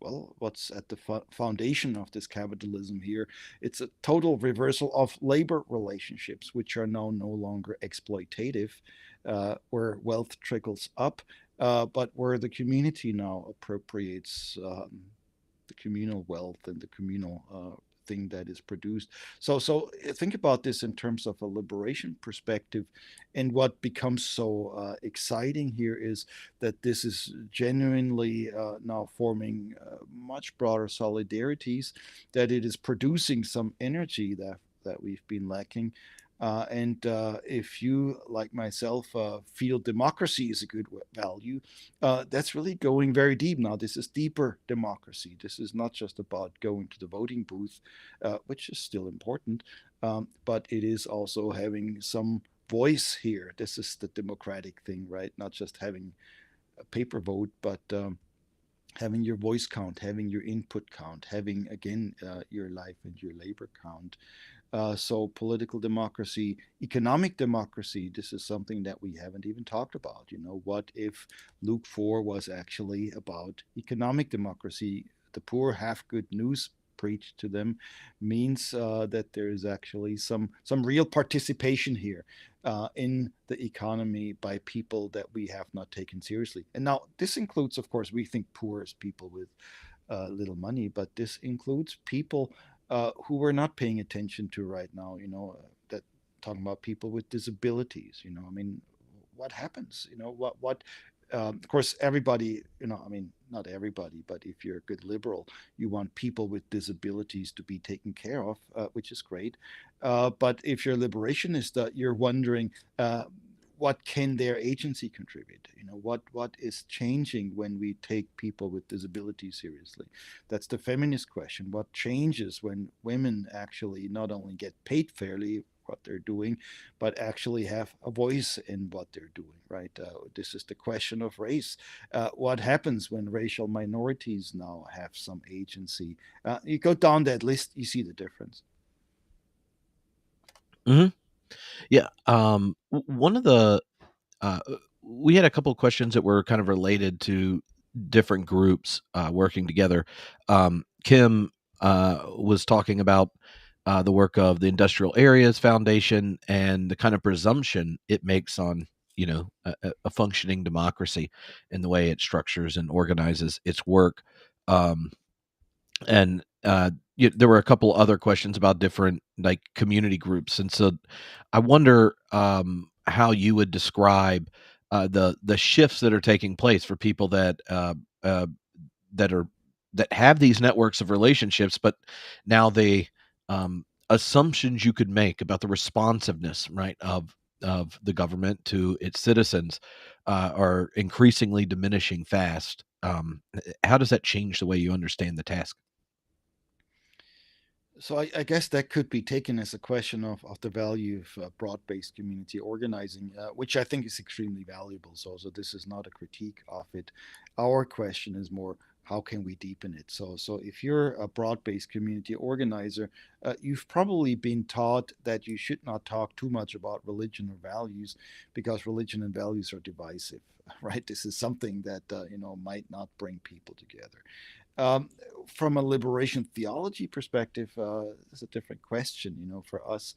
well, what's at the foundation of this capitalism here. It's a total reversal of labor relationships, which are now no longer exploitative, where wealth trickles up, but where the community now appropriates the communal wealth and the communal thing that is produced. So think about this in terms of a liberation perspective, and what becomes so exciting here is that this is genuinely now forming much broader solidarities, that it is producing some energy that we've been lacking. And if you, like myself, feel democracy is a good value, that's really going very deep now. This is deeper democracy. This is not just about going to the voting booth, which is still important, but it is also having some voice here. This is the democratic thing, right? Not just having a paper vote, but having your voice count, having your input count, having again your life and your labor count. So political democracy, economic democracy, this is something that we haven't even talked about. What if Luke 4 was actually about economic democracy? The poor have good news preached to them means that there is actually some real participation here in the economy by people that we have not taken seriously. And now this includes, of course, we think poor as people with little money, but this includes people who we're not paying attention to right now. That talking about people with disabilities. I mean, what happens? What. Of course, everybody. I mean, not everybody, but if you're a good liberal, you want people with disabilities to be taken care of, which is great. But if you're a liberationist, you're wondering what can their agency contribute. What is changing when we take people with disabilities seriously? That's the feminist question. What changes when women actually not only get paid fairly what they're doing, but actually have a voice in what they're doing, right? This is the question of race. What happens when racial minorities now have some agency? You go down that list, you see the difference. Hmm. Yeah. One of the we had a couple of questions that were kind of related to different groups working together. Kim was talking about the work of the Industrial Areas Foundation and the kind of presumption it makes on a functioning democracy in the way it structures and organizes its work. Um, and there were a couple other questions about different like community groups, and so I wonder how you would describe the shifts that are taking place for people uh, that are that have these networks of relationships, but now they assumptions you could make about the responsiveness, right, of the government to its citizens are increasingly diminishing fast. How does that change the way you understand the task? So I guess that could be taken as a question of the value of broad-based community organizing, which I think is extremely valuable. So this is not a critique of it. Our question is more, how can we deepen it? So if you're a broad-based community organizer, you've probably been taught that you should not talk too much about religion or values because religion and values are divisive, right? This is something that might not bring people together. Um, from a liberation theology perspective, it's a different question. For us,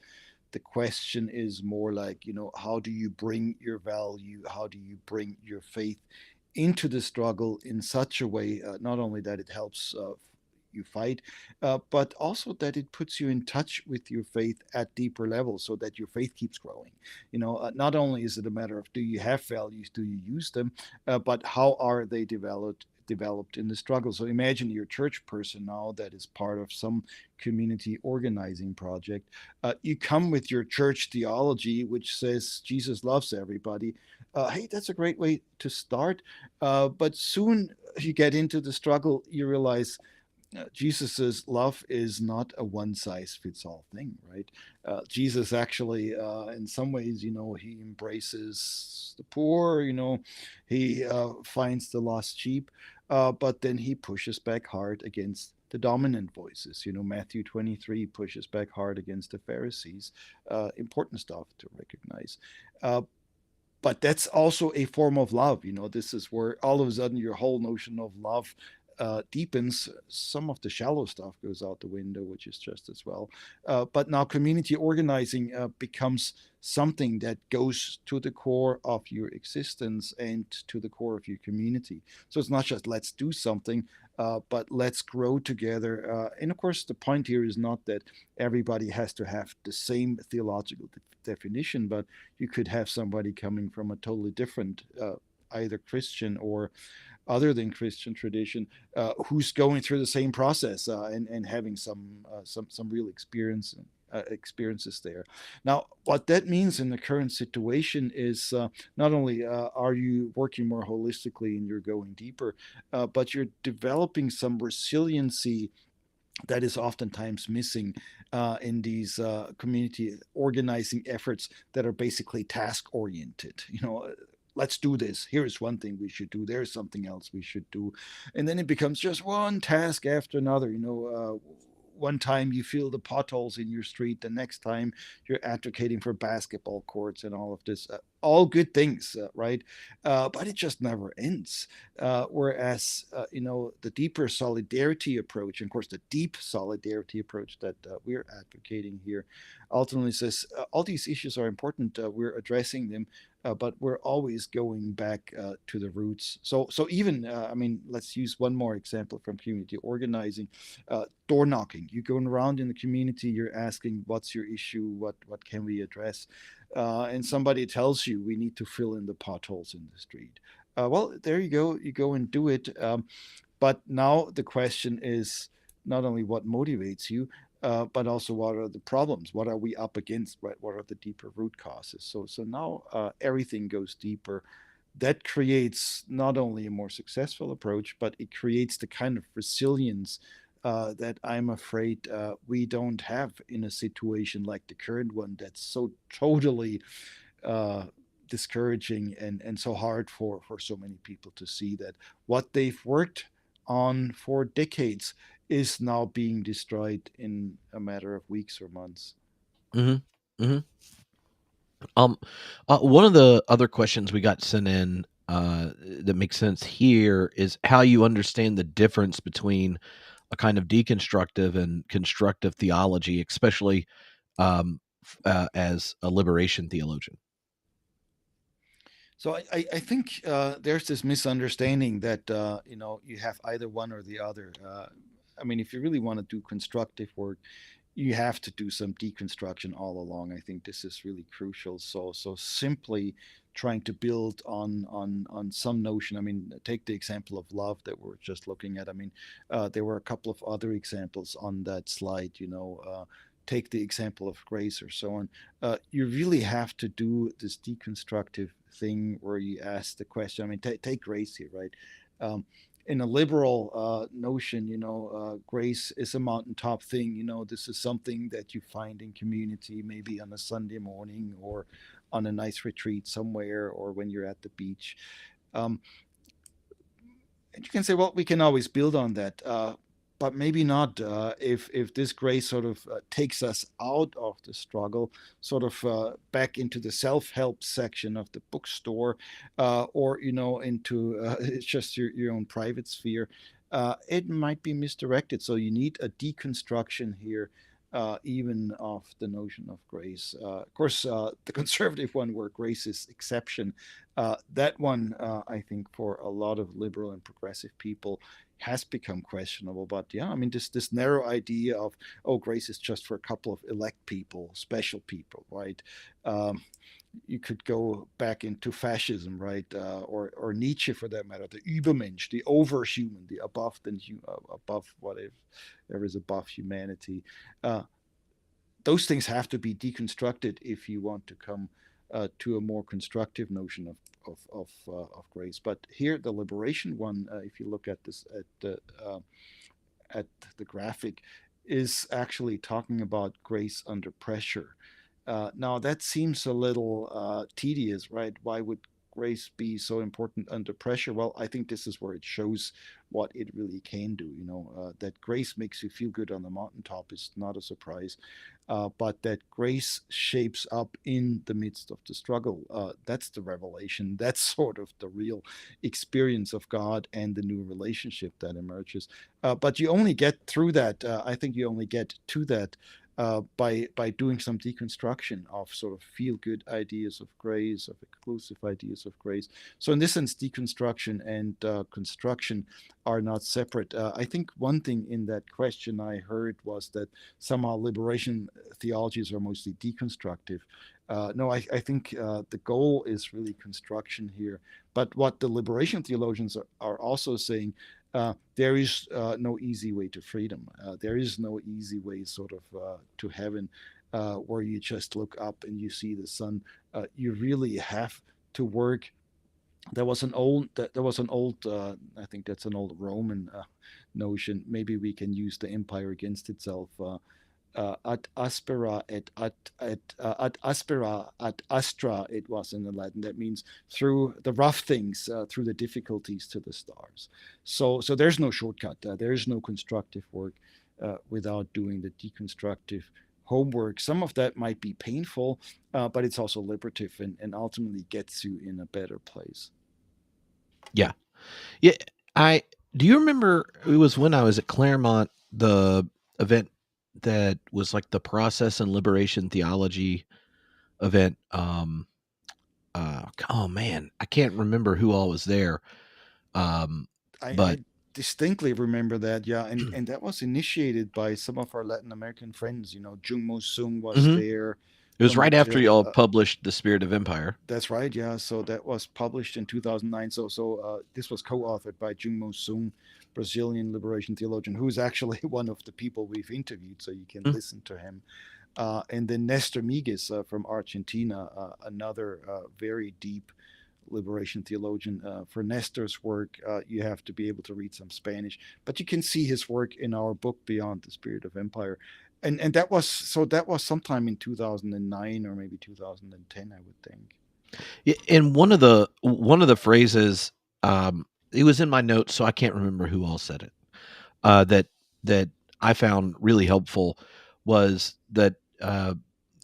the question is more like, how do you bring your value? How do you bring your faith into the struggle in such a way, not only that it helps you fight, but also that it puts you in touch with your faith at deeper levels so that your faith keeps growing. Not only is it a matter of do you have values, do you use them, but how are they developed in the struggle. So imagine you're a church person now that is part of some community organizing project. You come with your church theology, which says Jesus loves everybody. Hey, that's a great way to start. But soon you get into the struggle, you realize Jesus's love is not a one size fits all thing, right? Jesus actually, in some ways, he embraces the poor, he finds the lost sheep, but then he pushes back hard against the dominant voices. Matthew 23 pushes back hard against the Pharisees. Important stuff to recognize. Uh, but that's also a form of love. This is where all of a sudden your whole notion of love deepens. Some of the shallow stuff goes out the window, which is just as well. But now community organizing becomes something that goes to the core of your existence and to the core of your community. So it's not just let's do something, but let's grow together. And of course, the point here is not that everybody has to have the same theological definition, but you could have somebody coming from a totally different either Christian or other than Christian tradition, who's going through the same process and having some real experiences there. Now, what that means in the current situation is not only are you working more holistically and you're going deeper, but you're developing some resiliency that is oftentimes missing in these community organizing efforts that are basically task oriented. let's do this. Here's one thing we should do. There's something else we should do. And then it becomes just one task after another. One time you fill the potholes in your street, the next time you're advocating for basketball courts and all of this. All good things, right? But it just never ends. Whereas, the deeper solidarity approach, and of course, the deep solidarity approach that we're advocating here, ultimately says all these issues are important. We're addressing them, but we're always going back to the roots. So even I mean, let's use one more example from community organizing. Door knocking. You're going around in the community. You're asking, "What's your issue? What can we address?" And somebody tells you, "We need to fill in the potholes in the street." Well, there you go. You go and do it. But now the question is not only what motivates you, but also what are the problems? What are we up against? Right? What are the deeper root causes? So now everything goes deeper. That creates not only a more successful approach, but it creates the kind of resilience that I'm afraid we don't have in a situation like the current one that's so totally uh, discouraging and so hard for so many people to see that what they've worked on for decades is now being destroyed in a matter of weeks or months. Hmm. Hmm. Um, one of the other questions we got sent in that makes sense here is how you understand the difference between a kind of deconstructive and constructive theology, especially as a liberation theologian. So I think there's this misunderstanding that you have either one or the other. I mean, if you really want to do constructive work, you have to do some deconstruction all along. I think this is really crucial. So simply trying to build on some notion. I mean, take the example of love that we're just looking at. I mean, there were a couple of other examples on that slide. Take the example of grace or so on. You really have to do this deconstructive thing where you ask the question. I mean, take grace here, right? Um, in a liberal notion, grace is a mountaintop thing. This is something that you find in community, maybe on a Sunday morning or on a nice retreat somewhere, or when you're at the beach. Um, and you can say, well, we can always build on that. But maybe not if this grace sort of takes us out of the struggle, sort of back into the self-help section of the bookstore, or into it's just your own private sphere. It might be misdirected. So you need a deconstruction here, even of the notion of grace. Of course, the conservative one, where grace is exception, that one, I think, for a lot of liberal and progressive people, has become questionable. But yeah, I mean, this narrow idea of, oh, grace is just for a couple of elect people, special people, right? Um, you could go back into fascism, right, or Nietzsche for that matter, the Übermensch, the overhuman, the above whatever is above humanity. Uh, those things have to be deconstructed if you want to come to a more constructive notion of grace. But here, the liberation one, if you look at this at the graphic, is actually talking about grace under pressure. Now that seems a little tedious, right? Why would grace be so important under pressure? Well, I think this is where it shows what it really can do. That grace makes you feel good on the mountaintop is not a surprise, but that grace shapes up in the midst of the struggle. That's the revelation. That's sort of the real experience of God and the new relationship that emerges. But you only get through that. I think you only get to that by doing some deconstruction of sort of feel good ideas of grace, of exclusive ideas of grace. So in this sense, deconstruction and construction are not separate. I think one thing in that question I heard was that somehow liberation theologies are mostly deconstructive. No, I think the goal is really construction here. But what the liberation theologians are also saying, there is no easy way to freedom. There is no easy way, sort of, to heaven, where you just look up and you see the sun. You really have to work. There was an old I think that's an old Roman notion. Maybe we can use the empire against itself. ad aspera ad astra, it was in the Latin. That means through the rough things, through the difficulties to the stars. So there's no shortcut. There's no constructive work without doing the deconstructive homework. Some of that might be painful, but it's also liberative and ultimately gets you in a better place. Yeah. Yeah. I do you remember it was when I was at Claremont, the event that was like the process and liberation theology event. Oh man, I can't remember who all was there. Um, I but distinctly remember that, yeah, and that was initiated by some of our Latin American friends. Jung Mo Sung was mhm. there It was from right after Brazil. y'all published The Spirit of Empire. That's right, yeah. So that was published in 2009. This was co-authored by Jung Mo Sung, Brazilian liberation theologian, who's actually one of the people we've interviewed. So you can Mm. listen to him. And then Nestor Miguez from Argentina, another very deep liberation theologian. For Nestor's work, you have to be able to read some Spanish, but you can see his work in our book Beyond the Spirit of Empire. And that was sometime in 2009 or maybe 2010, I would think. Yeah, and one of the phrases, it was in my notes, so I can't remember who all said it. That I found really helpful was that, and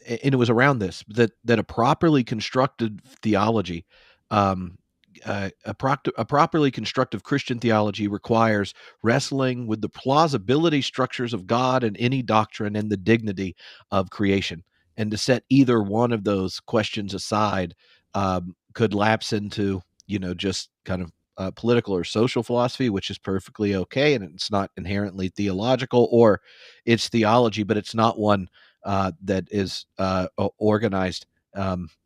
it was around this that a properly constructed theology, um, a properly constructive Christian theology requires wrestling with the plausibility structures of God and any doctrine and the dignity of creation, and to set either one of those questions aside could lapse into just kind of political or social philosophy, which is perfectly okay, and it's not inherently theological, or it's theology, but it's not one that is organized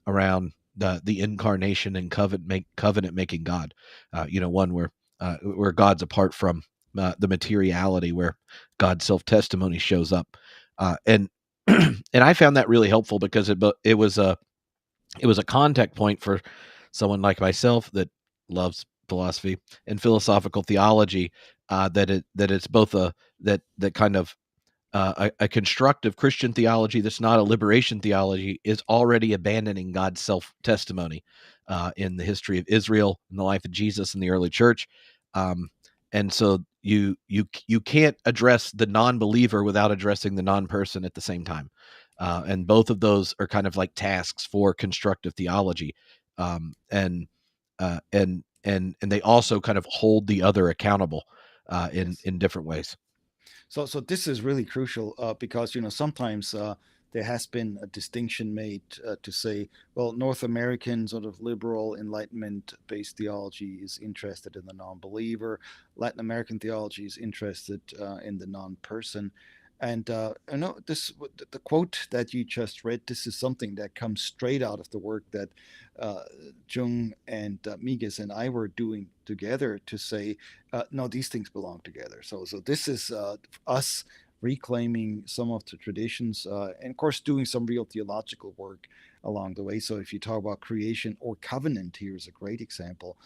around the incarnation and covenant making God. One where God's apart from the materiality, where God's self testimony shows up, and and I found that really helpful because it was a contact point for someone like myself that loves philosophy and philosophical theology. It's both that kind of a constructive Christian theology that's not a liberation theology is already abandoning God's self testimony in the history of Israel, in the life of Jesus, in the early church, um, and so you can't address the non believer without addressing the non person at the same time, and both of those are kind of like tasks for constructive theology, and they also kind of hold the other accountable in Yes. in different ways. So this is really crucial because sometimes there has been a distinction made to say, well, North American sort of liberal Enlightenment-based theology is interested in the non-believer, Latin American theology is interested in the non-person. And I know the quote that you just read. This is something that comes straight out of the work that uh, Jung and Miguez and I were doing together to say no, these things belong together. So this is us reclaiming some of the traditions, and of course doing some real theological work along the way. So if you talk about creation or covenant, here's a great example.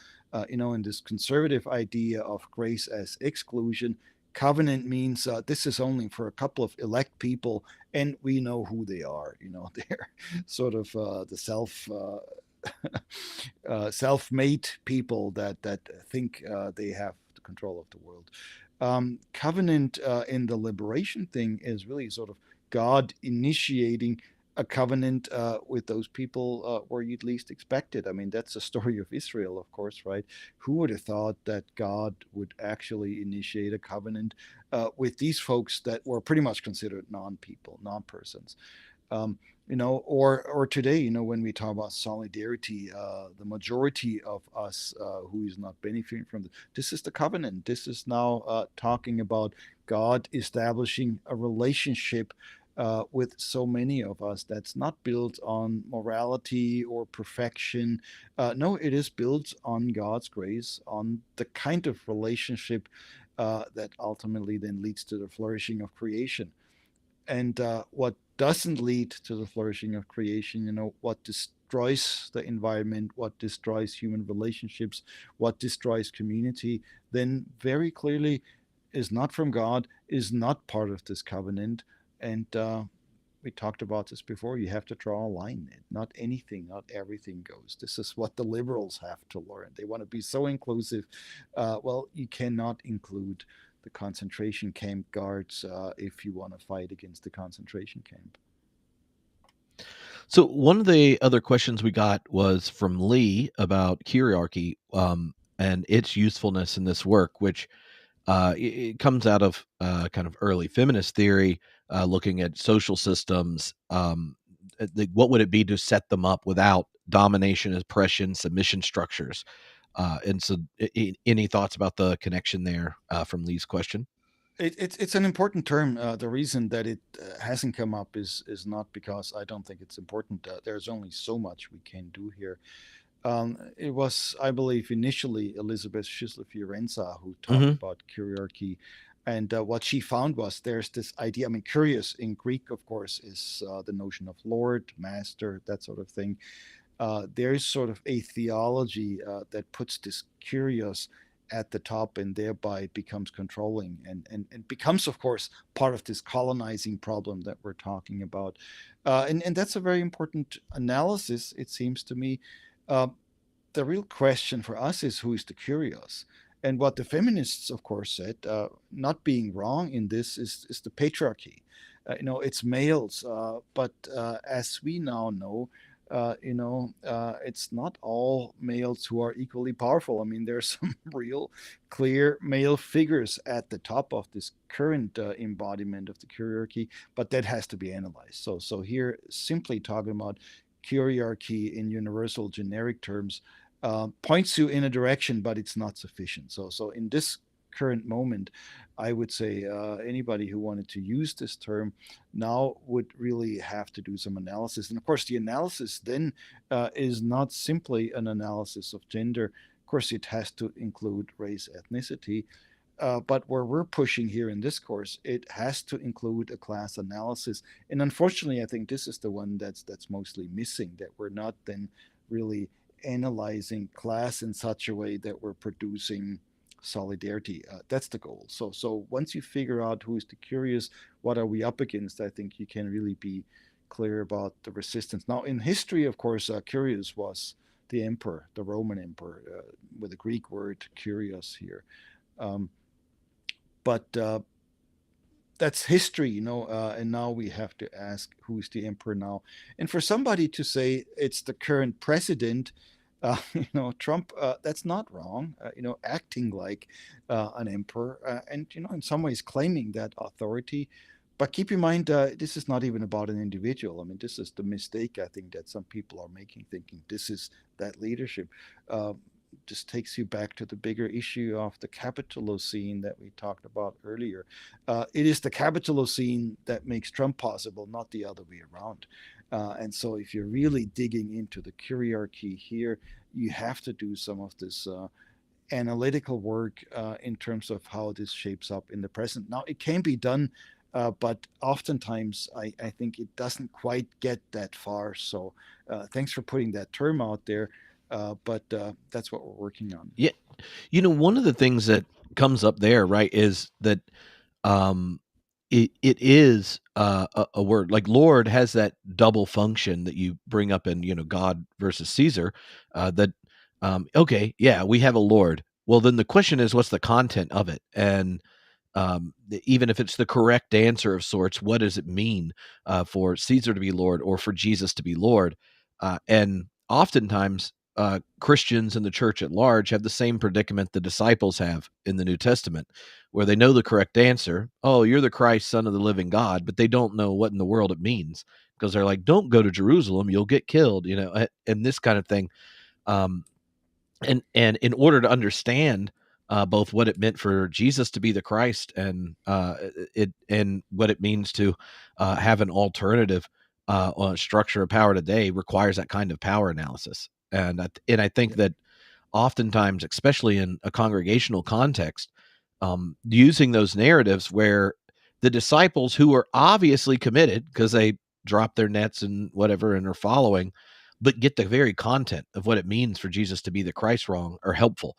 In this conservative idea of grace as exclusion, covenant means this is only for a couple of elect people, and we know who they are. They're sort of the self-made people that think they have the control of the world. Covenant in the liberation thing is really sort of God initiating a covenant with those people where you'd least expect it. I mean, that's the story of Israel, of course, right? Who would have thought that God would actually initiate a covenant with these folks that were pretty much considered non-people, non-persons? Or today, when we talk about solidarity, the majority of us who is not benefiting from this is the covenant. This is now talking about God establishing a relationship with so many of us that's not built on morality or perfection. No, it is built on God's grace, on the kind of relationship that ultimately then leads to the flourishing of creation. And what doesn't lead to the flourishing of creation, what destroys the environment, what destroys human relationships, what destroys community, then very clearly is not from God, is not part of this covenant. And we talked about this before. You have to draw a line. Not anything, not everything goes. This is what the liberals have to learn. They want to be so inclusive. Well, you cannot include the concentration camp guards if you want to fight against the concentration camp. So one of the other questions we got was from Lee about hierarchy and its usefulness in this work, which it comes out of kind of early feminist theory, looking at social systems. What would it be to set them up without domination, oppression, submission structures? And so, any thoughts about the connection there from Lee's question? It's an important term. The reason that it hasn't come up is not because I don't think it's important. There's only so much we can do here. It was, I believe, initially Elizabeth Schisler Fiorenza who talked Hmm. about curiarchy. And what she found was there's this idea. I mean, curious in Greek, of course, is the notion of Lord, Master, that sort of thing. There's sort of a theology that puts this curious at the top and thereby becomes controlling and becomes, of course, part of this colonizing problem that we're talking about. And that's a very important analysis, it seems to me. Uh, the real question for us is who is the curious? And what the feminists, of course, said, not being wrong in this, is the patriarchy. It's males, but as we now know, it's not all males who are equally powerful. I mean, there's some real clear male figures at the top of this current embodiment of the curiarchy, but that has to be analyzed. So here, simply talking about curiarchy in universal generic terms points you in a direction, but it's not sufficient. So in this current moment, I would say anybody who wanted to use this term now would really have to do some analysis. And of course, the analysis then is not simply an analysis of gender. Of course, it has to include race, ethnicity. But where we're pushing here in this course, it has to include a class analysis. And unfortunately, I think this is the one that's mostly missing. That we're not then really analyzing class in such a way that we're producing solidarity. That's the goal. So once you figure out who is the curious, what are we up against, I think you can really be clear about the resistance. Now, in history, of course, curious was the emperor, the Roman emperor, with a Greek word curious here. Um, but that's history, and now we have to ask who's the emperor now. And for somebody to say it's the current president, Trump, that's not wrong, acting like an emperor, and, in some ways claiming that authority. But keep in mind, this is not even about an individual. I mean, this is the mistake I think that some people are making, thinking this is that leadership. Uh, just takes you back to the bigger issue of the Capitolocene that we talked about earlier. It is the Capitolocene that makes Trump possible, not the other way around. And so, if you're really digging into the curiarchy here, you have to do some of this analytical work in terms of how this shapes up in the present. Now, it can be done, but oftentimes I think it doesn't quite get that far. So, thanks for putting that term out there. But that's what we're working on. Yeah, one of the things that comes up there, right, is that um, it is a word like Lord has that double function that you bring up in God versus Caesar. That okay, yeah, we have a Lord. Well, then the question is, what's the content of it? And even if it's the correct answer of sorts, what does it mean for Caesar to be Lord or for Jesus to be Lord? And oftentimes, Christians and the church at large have the same predicament the disciples have in the New Testament, where they know the correct answer. Oh, you're the Christ, Son of the living God, but they don't know what in the world it means because they're like, don't go to Jerusalem, you'll get killed, and this kind of thing. Um, and in order to understand both what it meant for Jesus to be the Christ and it and what it means to have an alternative structure of power today requires that kind of power analysis. And I think Yeah. that oftentimes, especially in a congregational context, using those narratives where the disciples who are obviously committed because they drop their nets and whatever and are following, but get the very content of what it means for Jesus to be the Christ wrong are helpful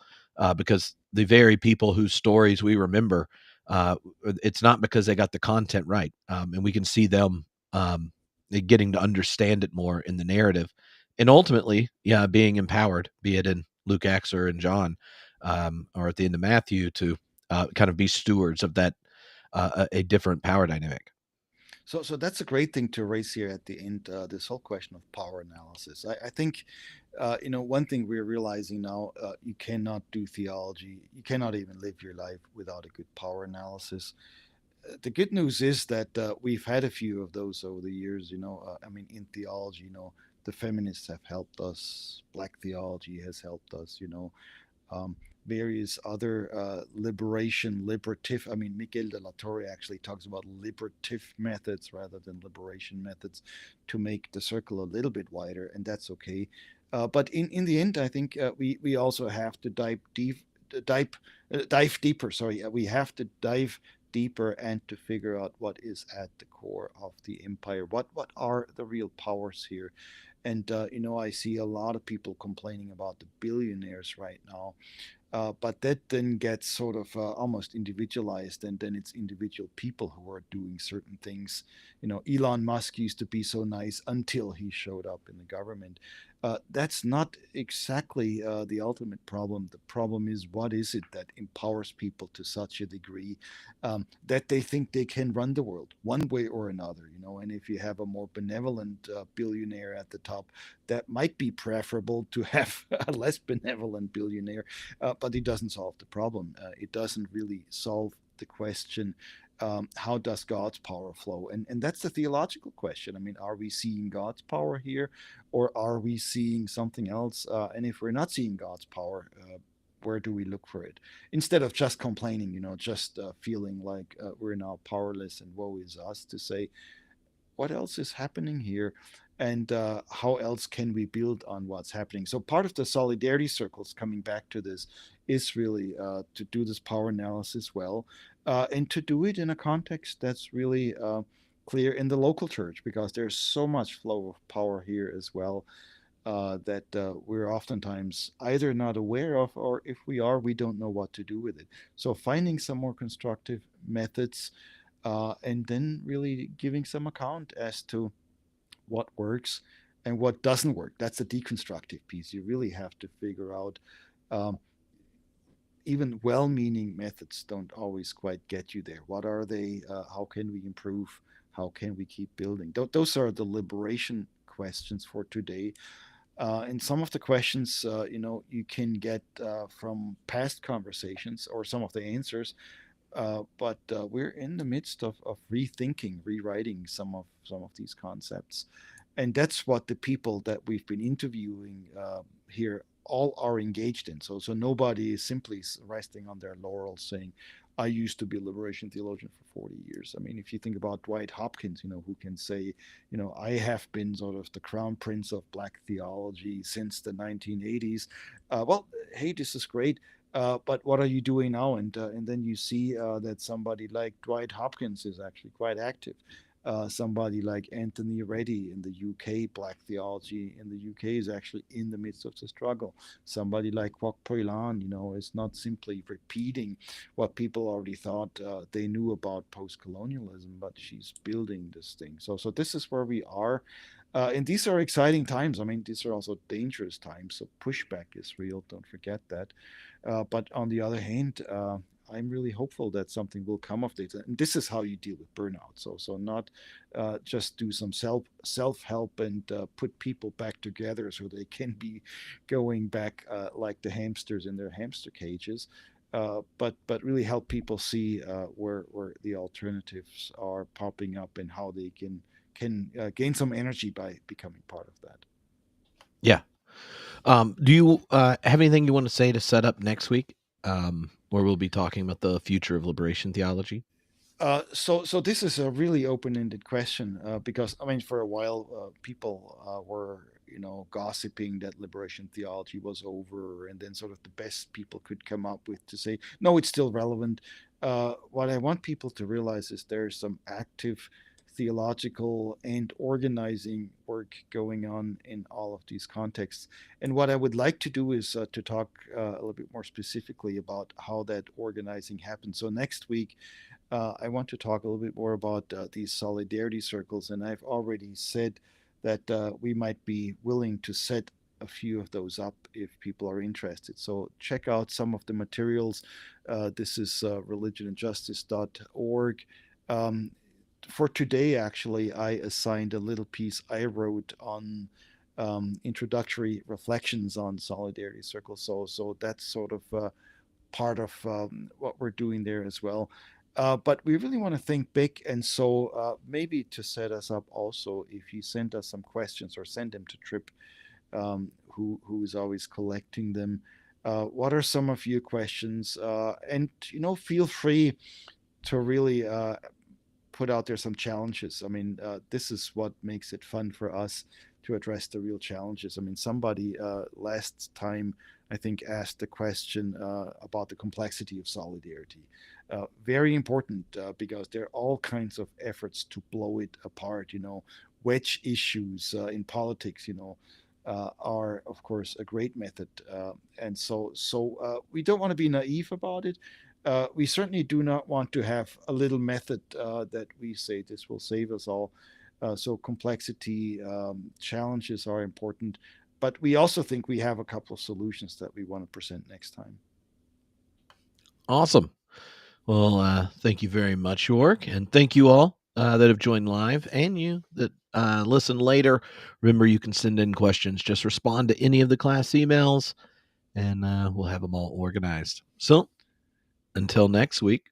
because the very people whose stories we remember uh, it's not because they got the content right, and we can see them um, getting to understand it more in the narrative, and ultimately, yeah, being empowered, be it in Luke, Acts, or in John, or at the end of Matthew, to kind of be stewards of that a different power dynamic. So that's a great thing to raise here at the end. This whole question of power analysis. I think, one thing we're realizing now: you cannot do theology, you cannot even live your life without a good power analysis. The good news is that we've had a few of those over the years. I mean, in theology, the feminists have helped us. Black theology has helped us. Um, Various other liberative. I mean, Miguel de la Torre actually talks about liberative methods rather than liberation methods to make the circle a little bit wider, and that's okay. But in the end, I think we also have to dive, dive deeper. Sorry, we have to dive deeper and to figure out what is at the core of the empire. What are the real powers here? And I see a lot of people complaining about the billionaires right now, but that then gets sort of almost individualized, and then it's individual people who are doing certain things. Elon Musk used to be so nice until he showed up in the government. That's not exactly the ultimate problem. The problem is, what is it that empowers people to such a degree that they think they can run the world one way or another? And if you have a more benevolent billionaire at the top, that might be preferable to have a less benevolent billionaire, but it doesn't solve the problem. It doesn't really solve the question, how does God's power flow? And that's the theological question. I mean, are we seeing God's power here, or are we seeing something else? And if we're not seeing God's power, where do we look for it? Instead of just complaining, just feeling like we're now powerless and woe is us, to say, what else is happening here, and how else can we build on what's happening? So part of the solidarity circles, coming back to this, is really to do this power analysis well, and to do it in a context that's really clear in the local church, because there's so much flow of power here as well, that we're oftentimes either not aware of, or if we are, we don't know what to do with it. So finding some more constructive methods, and then really giving some account as to what works and what doesn't work. That's the deconstructive piece. You really have to figure out, um, even well meaning methods don't always quite get you there. What are they? How can we improve? How can we keep building? Those are the liberation questions for today. And some of the questions, you can get from past conversations, or some of the answers, but we're in the midst of rethinking, rewriting some of these concepts, and that's what the people that we've been interviewing here all are engaged in. So nobody is simply resting on their laurels, saying, "I used to be a liberation theologian for 40 years." I mean, if you think about Dwight Hopkins, who can say, "I have been sort of the crown prince of black theology since the 1980s." Well, hey, this is great, but what are you doing now? And then you see that somebody like Dwight Hopkins is actually quite active. Somebody like Anthony Reddy in the UK, black theology in the UK is actually in the midst of the struggle. Somebody like Kwok Poilan, is not simply repeating what people already thought they knew about post-colonialism, but she's building this thing. So this is where we are. And these are exciting times. I mean, these are also dangerous times. So pushback is real. Don't forget that. But on the other hand, I'm really hopeful that something will come of this. And this is how you deal with burnout. So not just do some self help and put people back together so they can be going back like the hamsters in their hamster cages. But really help people see where the alternatives are popping up, and how they can gain some energy by becoming part of that. Yeah. Do you have anything you want to say to set up next week, where we'll be talking about the future of liberation theology? So this is a really open-ended question, because I mean, for a while, people were gossiping that liberation theology was over, and then sort of the best people could come up with to say, no, it's still relevant. What I want people to realize is there's some active theological and organizing work going on in all of these contexts. And what I would like to do is to talk a little bit more specifically about how that organizing happens. So next week, I want to talk a little bit more about these solidarity circles. And I've already said that we might be willing to set a few of those up if people are interested. So check out some of the materials. This is religionandjustice.org. Um, for today, actually, I assigned a little piece I wrote on introductory reflections on solidarity circles. So that's sort of part of what we're doing there as well. But we really want to think big, and so maybe to set us up also, if you send us some questions or send them to Tripp, who is always collecting them. What are some of your questions? And feel free to really put out there some challenges. I mean, this is what makes it fun for us to address the real challenges. I mean, somebody last time, I think, asked the question about the complexity of solidarity. Very important because there are all kinds of efforts to blow it apart. Wedge issues in politics. Are of course a great method, and so we don't want to be naive about it. We certainly do not want to have a little method that we say this will save us all. So complexity challenges are important, but we also think we have a couple of solutions that we want to present next time. Awesome. Well, thank you very much, Joerg, and thank you all that have joined live and you that listen later. Remember, you can send in questions. Just respond to any of the class emails, and we'll have them all organized. So until next week,